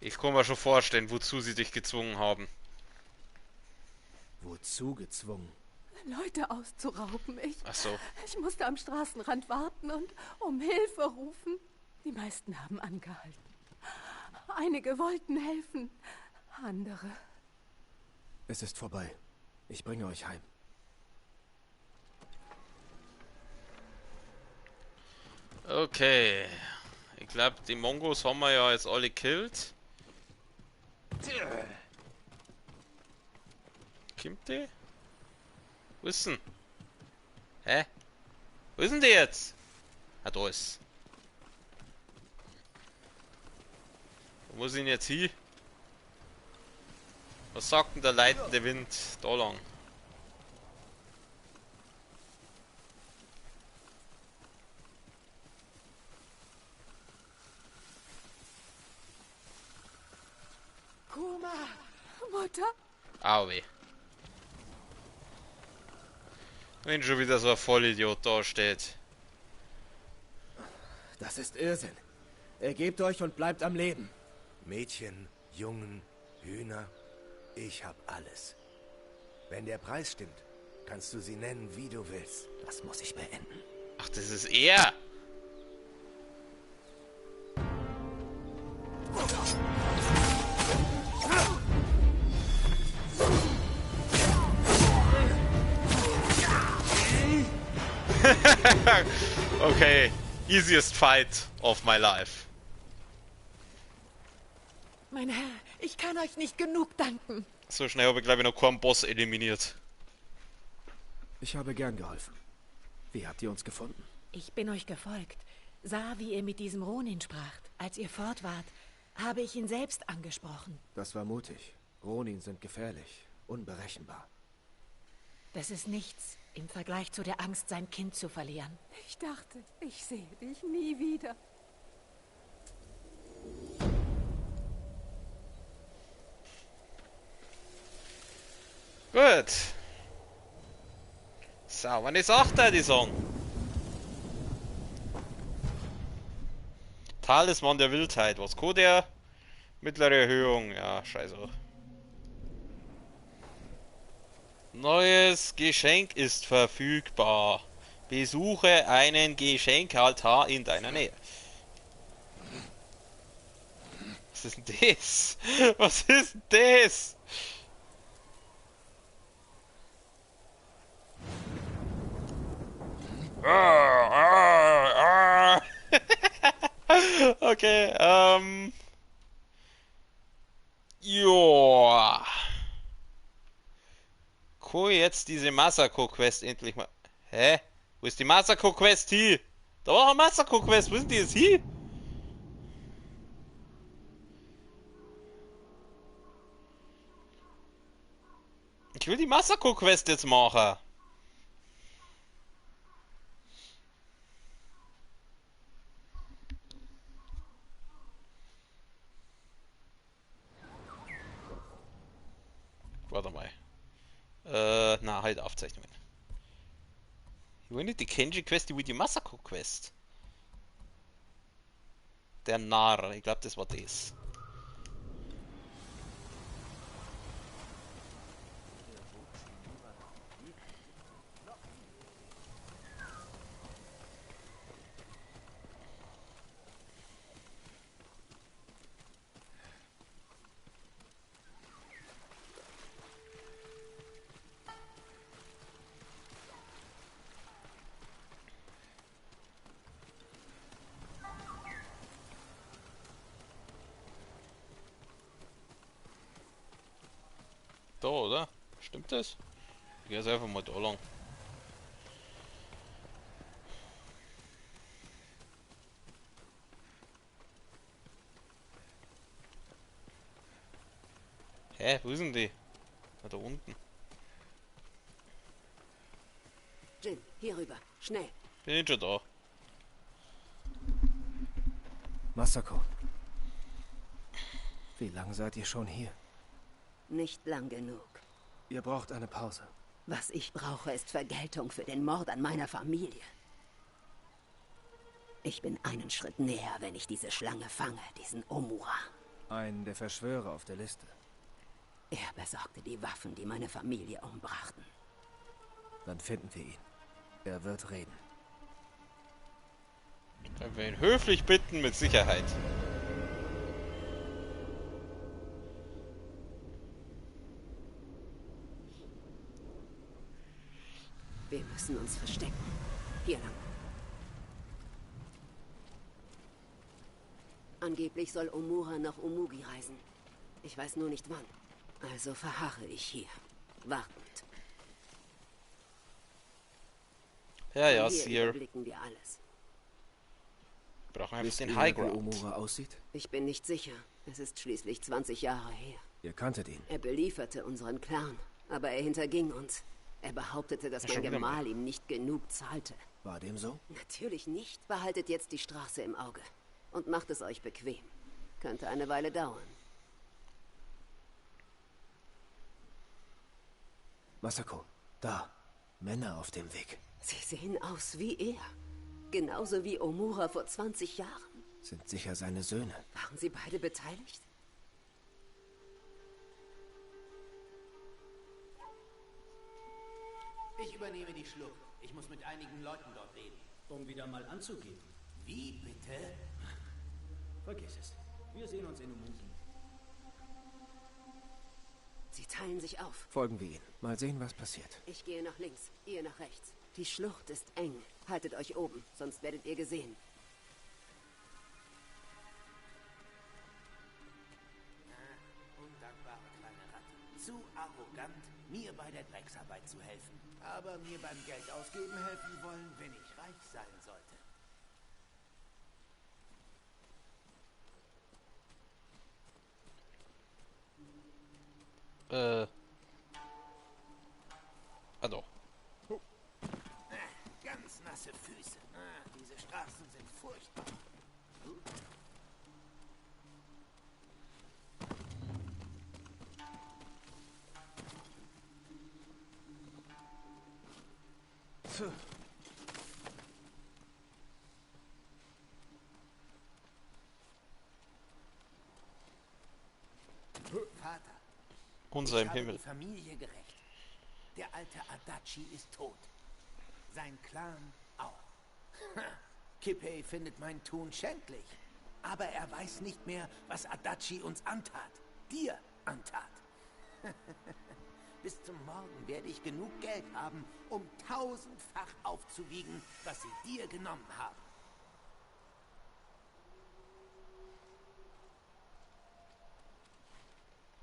Ich kann mir schon vorstellen, wozu sie dich gezwungen haben. Wozu gezwungen? Leute auszurauben. Ach so. Ich musste am Straßenrand warten und um Hilfe rufen. Die meisten haben angehalten. Einige wollten helfen. Andere. Es ist vorbei. Ich bringe euch heim. Okay. Ich glaube, die Mongos haben wir ja jetzt alle killt. Kommt die? Wo ist denn? Hä? Wo ist denn die jetzt? Ah, da ist. Wo muss ich denn jetzt hin? Was sagt denn der leitende Wind? Da lang. Kuma! Mutter? Au weh. Wenn schon wieder so ein Vollidiot da steht. Das ist Irrsinn. Ergebt euch und bleibt am Leben. Mädchen, Jungen, Hühner, ich hab alles. Wenn der Preis stimmt, kannst du sie nennen, wie du willst. Das muss ich beenden. Ach, das ist er. Okay, easiest fight of my life. Mein Herr, ich kann euch nicht genug danken. So schnell habe ich glaube ich noch keinen Boss eliminiert. Ich habe gern geholfen. Wie habt ihr uns gefunden? Ich bin euch gefolgt, sah, wie ihr mit diesem Ronin spracht. Als ihr fort wart, habe ich ihn selbst angesprochen. Das war mutig. Ronin sind gefährlich, unberechenbar. Das ist nichts im Vergleich zu der Angst, sein Kind zu verlieren. Ich dachte, ich sehe dich nie wieder. Gut. So, wann ist 8 die Song? Talisman der Wildheit. Was kann der? Mittlere Erhöhung. Ja, scheiße. Neues Geschenk ist verfügbar. Besuche einen Geschenkaltar in deiner Nähe. Was ist denn das? Was ist denn das? Okay, joa. Kann jetzt diese Masako-Quest endlich mal... Hä? Wo ist die Masako-Quest hier? Da war doch eine Masako-Quest, wo ist die jetzt hier? Ich will die Masako-Quest jetzt machen. Warte mal. Na, halt Aufzeichnungen. Ich will nicht die Kenji-Quest, ich will die Masako-Quest. Der Narr, ich glaube, das war das. Da, oder? Stimmt das? Ich gehe jetzt einfach mal da lang. Hä? Wo ist denn die? Ah, da unten. Jin, hier rüber. Schnell. Bin ich schon da. Masako. Wie lange seid ihr schon hier? Nicht lang genug. Ihr braucht eine Pause. Was ich brauche, ist Vergeltung für den Mord an meiner Familie. Ich bin einen Schritt näher, wenn ich diese Schlange fange, diesen Omura. Einen der Verschwörer auf der Liste. Er besorgte die Waffen, die meine Familie umbrachten. Dann finden wir ihn. Er wird reden. Können wir ihn höflich bitten, mit Sicherheit. Wir müssen uns verstecken. Hier lang. Angeblich soll Omura nach Umugi reisen. Ich weiß nur nicht wann. Also verharre ich hier, wartend. Ja, ja, Von hier Seer. überblicken wir alles. Wir brauchen einfach Wisst den ihr, High wie Ground. Omura aussieht? Ich bin nicht sicher. Es ist schließlich 20 Jahre her. Ihr kanntet ihn. Er belieferte unseren Clan, aber er hinterging uns. Er behauptete, dass Ja, mein schon wieder mal. Gemahl ihm nicht genug zahlte. War dem so? Natürlich nicht. Behaltet jetzt die Straße im Auge. Und macht es euch bequem. Könnte eine Weile dauern. Masako, da. Männer auf dem Weg. Sie sehen aus wie er. Genauso wie Omura vor 20 Jahren. Sind sicher seine Söhne. Waren sie beide beteiligt? Ich übernehme die Schlucht. Ich muss mit einigen Leuten dort reden. Um wieder mal anzugeben. Wie bitte? Vergiss es. Wir sehen uns in Umugi. Sie teilen sich auf. Folgen wir ihnen. Mal sehen, was passiert. Ich gehe nach links, ihr nach rechts. Die Schlucht ist eng. Haltet euch oben, sonst werdet ihr gesehen. Undankbare kleine Ratte. Zu arrogant, mir bei der Drecksarbeit zu helfen. Aber mir beim Geld ausgeben helfen wollen, wenn ich reich sein sollte. Ah doch. Ganz nasse Füße. Diese Straßen sind furchtbar. Vater, Unser im ich habe Himmel. die Familie gerecht. Der alte Adachi ist tot. Sein Clan auch. Kippei findet mein Tun schändlich. Aber er weiß nicht mehr, was Adachi uns antat. Dir antat. Bis zum Morgen werde ich genug Geld haben, um 1000-fach aufzuwiegen, was sie dir genommen haben.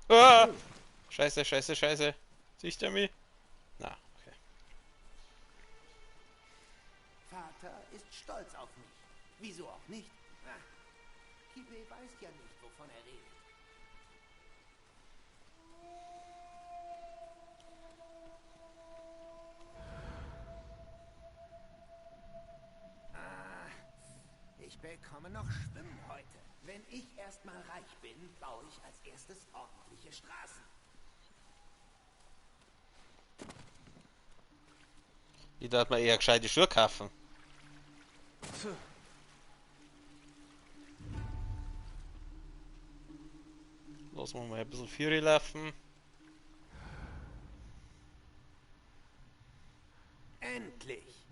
Ah! Scheiße, scheiße, scheiße. Siehst du mich? Na, okay. Vater ist stolz auf mich. Wieso auch nicht? Kippei weiß ja nicht, wovon er redet. Ich bekomme noch Schwimmen heute. Wenn ich erstmal reich bin, baue ich als erstes ordentliche Straßen. Ich darf mir eher gescheite Schuhe kaufen. Lassen wir mal ein bisschen Fury laufen. Endlich!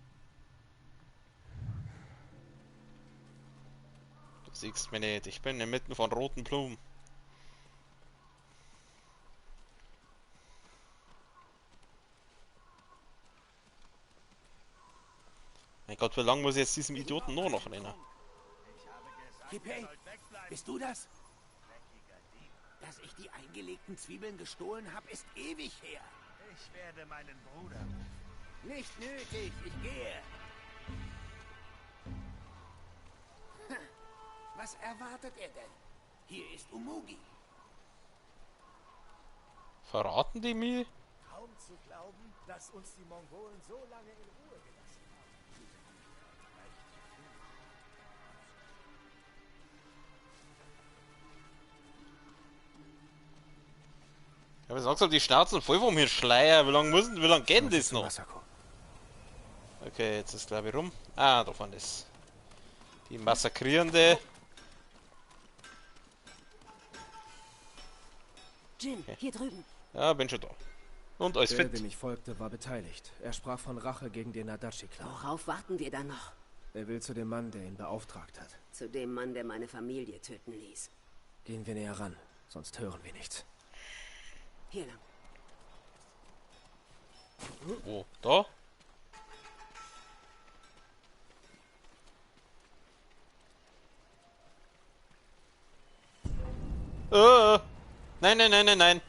Du siehst mich nicht, ich bin inmitten von roten Blumen. Mein Gott, wie lange muss ich jetzt diesem Idioten nur noch rennen? Kippei, bist du das? Dass ich die eingelegten Zwiebeln gestohlen habe, ist ewig her. Ich werde meinen Bruder. Nicht nötig, ich gehe. Was erwartet er denn? Hier ist Umugi. Verraten die mich? Kaum zu glauben, dass uns die Mongolen so lange in Ruhe gelassen haben. Ich habe gesagt, die Schnauzen voll vom hier Schleier. Wie lange geht denn das noch? Okay, jetzt ist glaube ich rum. Ah, da vorne ist die Massakrierende. Jin, hier drüben. Ja, bin schon da. Und alles Der, fit. dem ich folgte, war beteiligt. Er sprach von Rache gegen den Adachi-Clan. Worauf warten wir dann noch? Er will zu dem Mann, der ihn beauftragt hat. Zu dem Mann, der meine Familie töten ließ. Gehen wir näher ran, sonst hören wir nichts. Hier lang. Wo? Da? Nein, nein, nein, nein, nein.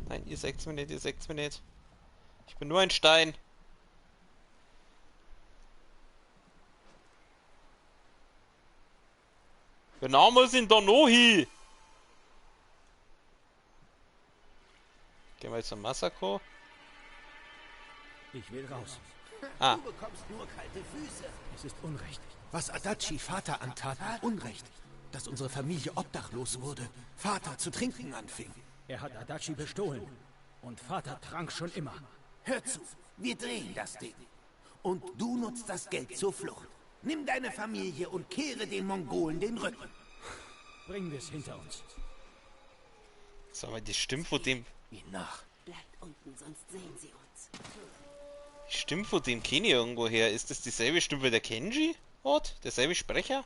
Nein, ihr seht's mir nicht, ihr seht's mir nicht. Ich bin nur ein Stein. Wer Name sind da noch hin? Gehen wir jetzt zum Masako. Ich will raus. Ah. Du bekommst nur kalte Füße. Es ist Unrecht. Was Adachi Vater antat, war Unrecht. Dass unsere Familie obdachlos wurde, Vater zu trinken anfing. Er hat Adachi bestohlen. Und Vater trank schon immer. Hör zu, wir drehen das Ding. Und du nutzt das Geld zur Flucht. Nimm deine Familie und kehre den Mongolen den Rücken. Bringen wir es hinter uns. Sag mal, die Stimme von dem... Ihn nach. Bleibt unten, sonst sehen sie uns. Die Stimme von dem kenne ich irgendwo her. Ist das dieselbe Stimme wie der Kenji? Hat? Derselbe Sprecher?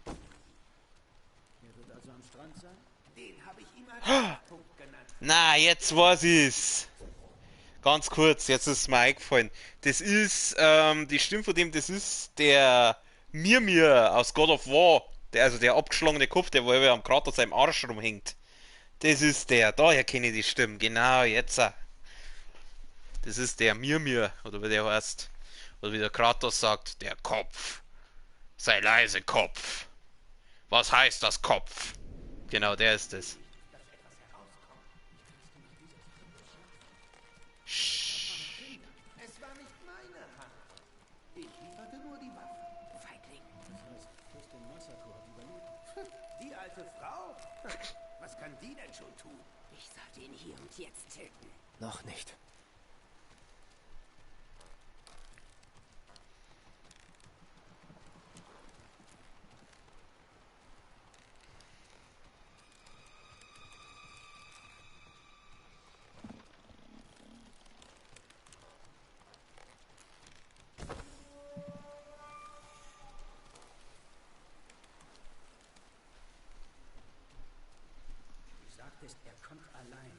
Er wird also am Strand sein? Den habe ich ihm als Punkt genannt. Na, jetzt weiß ich's. Ganz kurz, jetzt ist mir eingefallen. Das ist, die Stimme von dem, das ist der Mimir aus God of War. Der abgeschlagene Kopf, der wo er am Krater seinem Arsch rumhängt. Das ist der, daher kenne ich die Stimme. Genau, jetzt. Das ist der Mimir, oder wie der heißt. Oder wie der Kratos sagt, der Kopf. Sei leise, Kopf. Was heißt das Kopf? Genau, der ist es. Es war nicht meine Hand. Ich lieferte nur die Waffe. Feigling. Die alte Frau? Was kann die denn schon tun? Ich sollte ihn hier und jetzt töten. Noch nicht. Du sagtest, er kommt allein.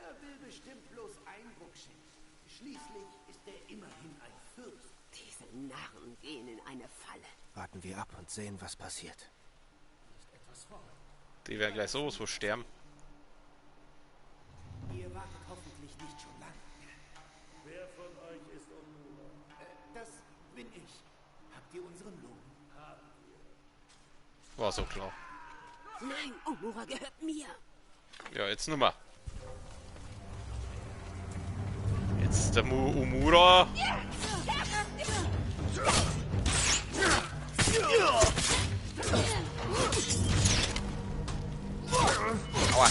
Er will bestimmt bloß Eindruck schinden. Schließlich ist er immerhin ein Fürst. Diese Narren gehen in eine Falle. Warten wir ab und sehen, was passiert. Die werden gleich sowas wo sterben. Ihr wartet hoffentlich nicht schon lange. Wer von euch ist Omura? Das bin ich. Habt ihr unseren Lohn? War so klar. Nein, Omura gehört mir. Ja, jetzt Nummer. Jetzt der Omura. Aua.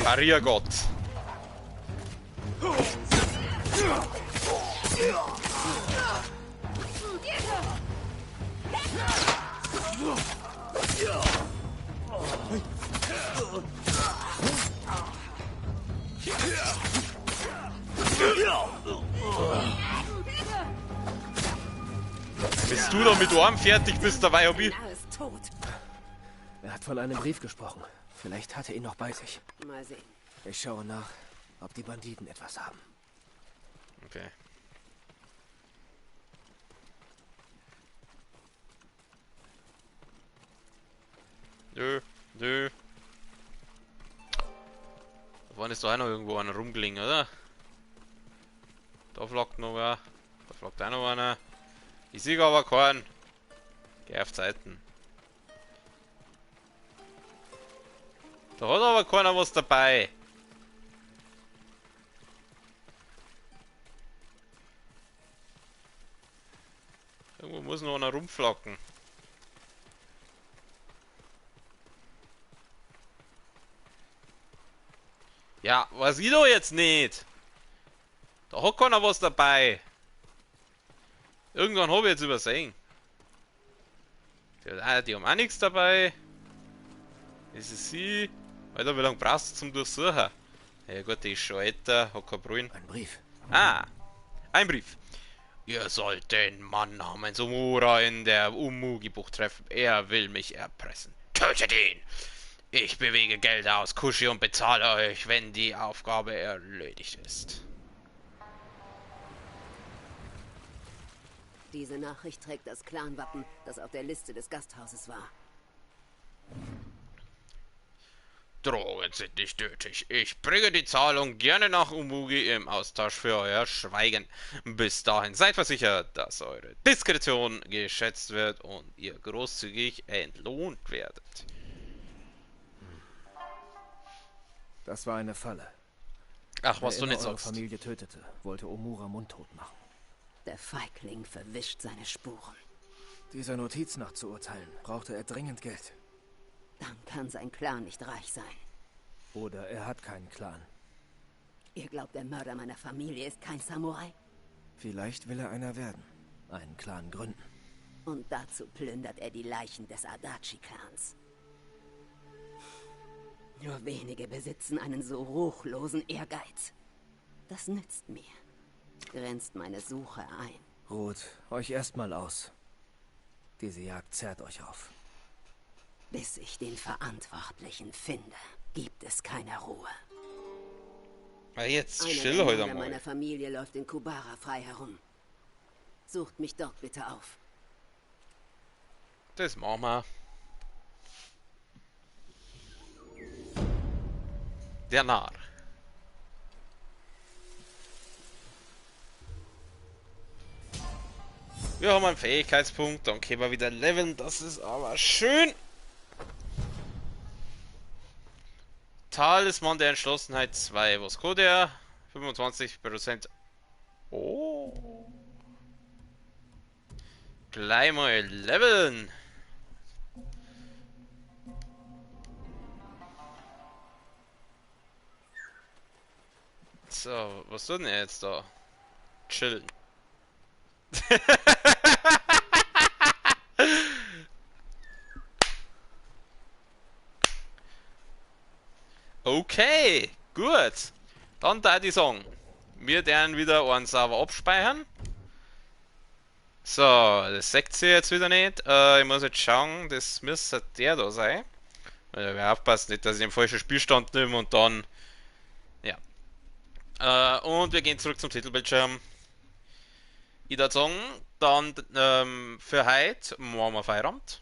Barriergott. Bist du doch mit Arm fertig bist, dabei hab ich. Er hat von einem Brief gesprochen. Vielleicht hat er ihn noch bei sich. Mal sehen. Ich schaue nach, ob die Banditen etwas haben. Okay. Nö, nö. Da vorne ist doch auch noch irgendwo einer rumgelingen, oder? Da flockt noch wer. Da flockt auch noch einer. Ich sehe aber keinen. Geh auf Zeiten. Da hat aber keiner was dabei. Irgendwo muss noch einer rumflocken. Ja, weiß ich doch jetzt nicht. Da hat keiner was dabei. Irgendwann habe ich jetzt übersehen. Die haben auch nichts dabei. Das ist sie. Alter, wie lange brauchst du zum Durchsuchen? Ja gut, die ist schon älter, hat kein Brüllen. Ein Brief. Ah, ein Brief. Ihr sollt den Mann namens Umura in der Umugi-Bucht treffen. Er will mich erpressen. Tötet ihn! Ich bewege Gelder aus Kushi und bezahle euch, wenn die Aufgabe erledigt ist. Diese Nachricht trägt das Clanwappen, das auf der Liste des Gasthauses war. Drohungen sind nicht nötig. Ich bringe die Zahlung gerne nach Umugi im Austausch für euer Schweigen. Bis dahin seid versichert, dass eure Diskretion geschätzt wird und ihr großzügig entlohnt werdet. Das war eine Falle. Ach, was du nicht eure sagst. Familie tötete, wollte Omura mundtot machen. Der Feigling verwischt seine Spuren. Dieser Notiz nach zu urteilen, brauchte er dringend Geld. Dann kann sein Clan nicht reich sein. Oder er hat keinen Clan. Ihr glaubt, der Mörder meiner Familie ist kein Samurai? Vielleicht will er einer werden. Einen Clan gründen. Und dazu plündert er die Leichen des Adachi-Clans. Nur wenige besitzen einen so ruchlosen Ehrgeiz. Das nützt mir. Grenzt meine Suche ein. Ruht euch erstmal aus. Diese Jagd zerrt euch auf. Bis ich den Verantwortlichen finde, gibt es keine Ruhe. Jetzt Einer chill der heute Männer mal. meiner Familie läuft in Kubara frei herum. Sucht mich dort bitte auf. Das machen wir. Der Narr. Wir haben einen Fähigkeitspunkt, dann können wir wieder leveln, das ist aber schön. Talisman der Entschlossenheit 2, was kann der? 25%. Oh. Gleich mal leveln. So, was tut denn er jetzt da? Chillen. Okay, gut. Dann da die Song. Wir werden wieder einen Server abspeichern. So, das seht ihr jetzt wieder nicht. Ich muss jetzt schauen, das müsste der da sein. Ich werde aufpassen, nicht, dass ich den falschen Spielstand nehme und dann. Ja. Und wir gehen zurück zum Titelbildschirm. Ich würde sagen, dann für heute machen wir Feierabend.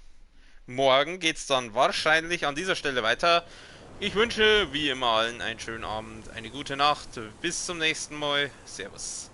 Morgen geht es dann wahrscheinlich an dieser Stelle weiter. Ich wünsche wie immer allen einen schönen Abend, eine gute Nacht. Bis zum nächsten Mal. Servus.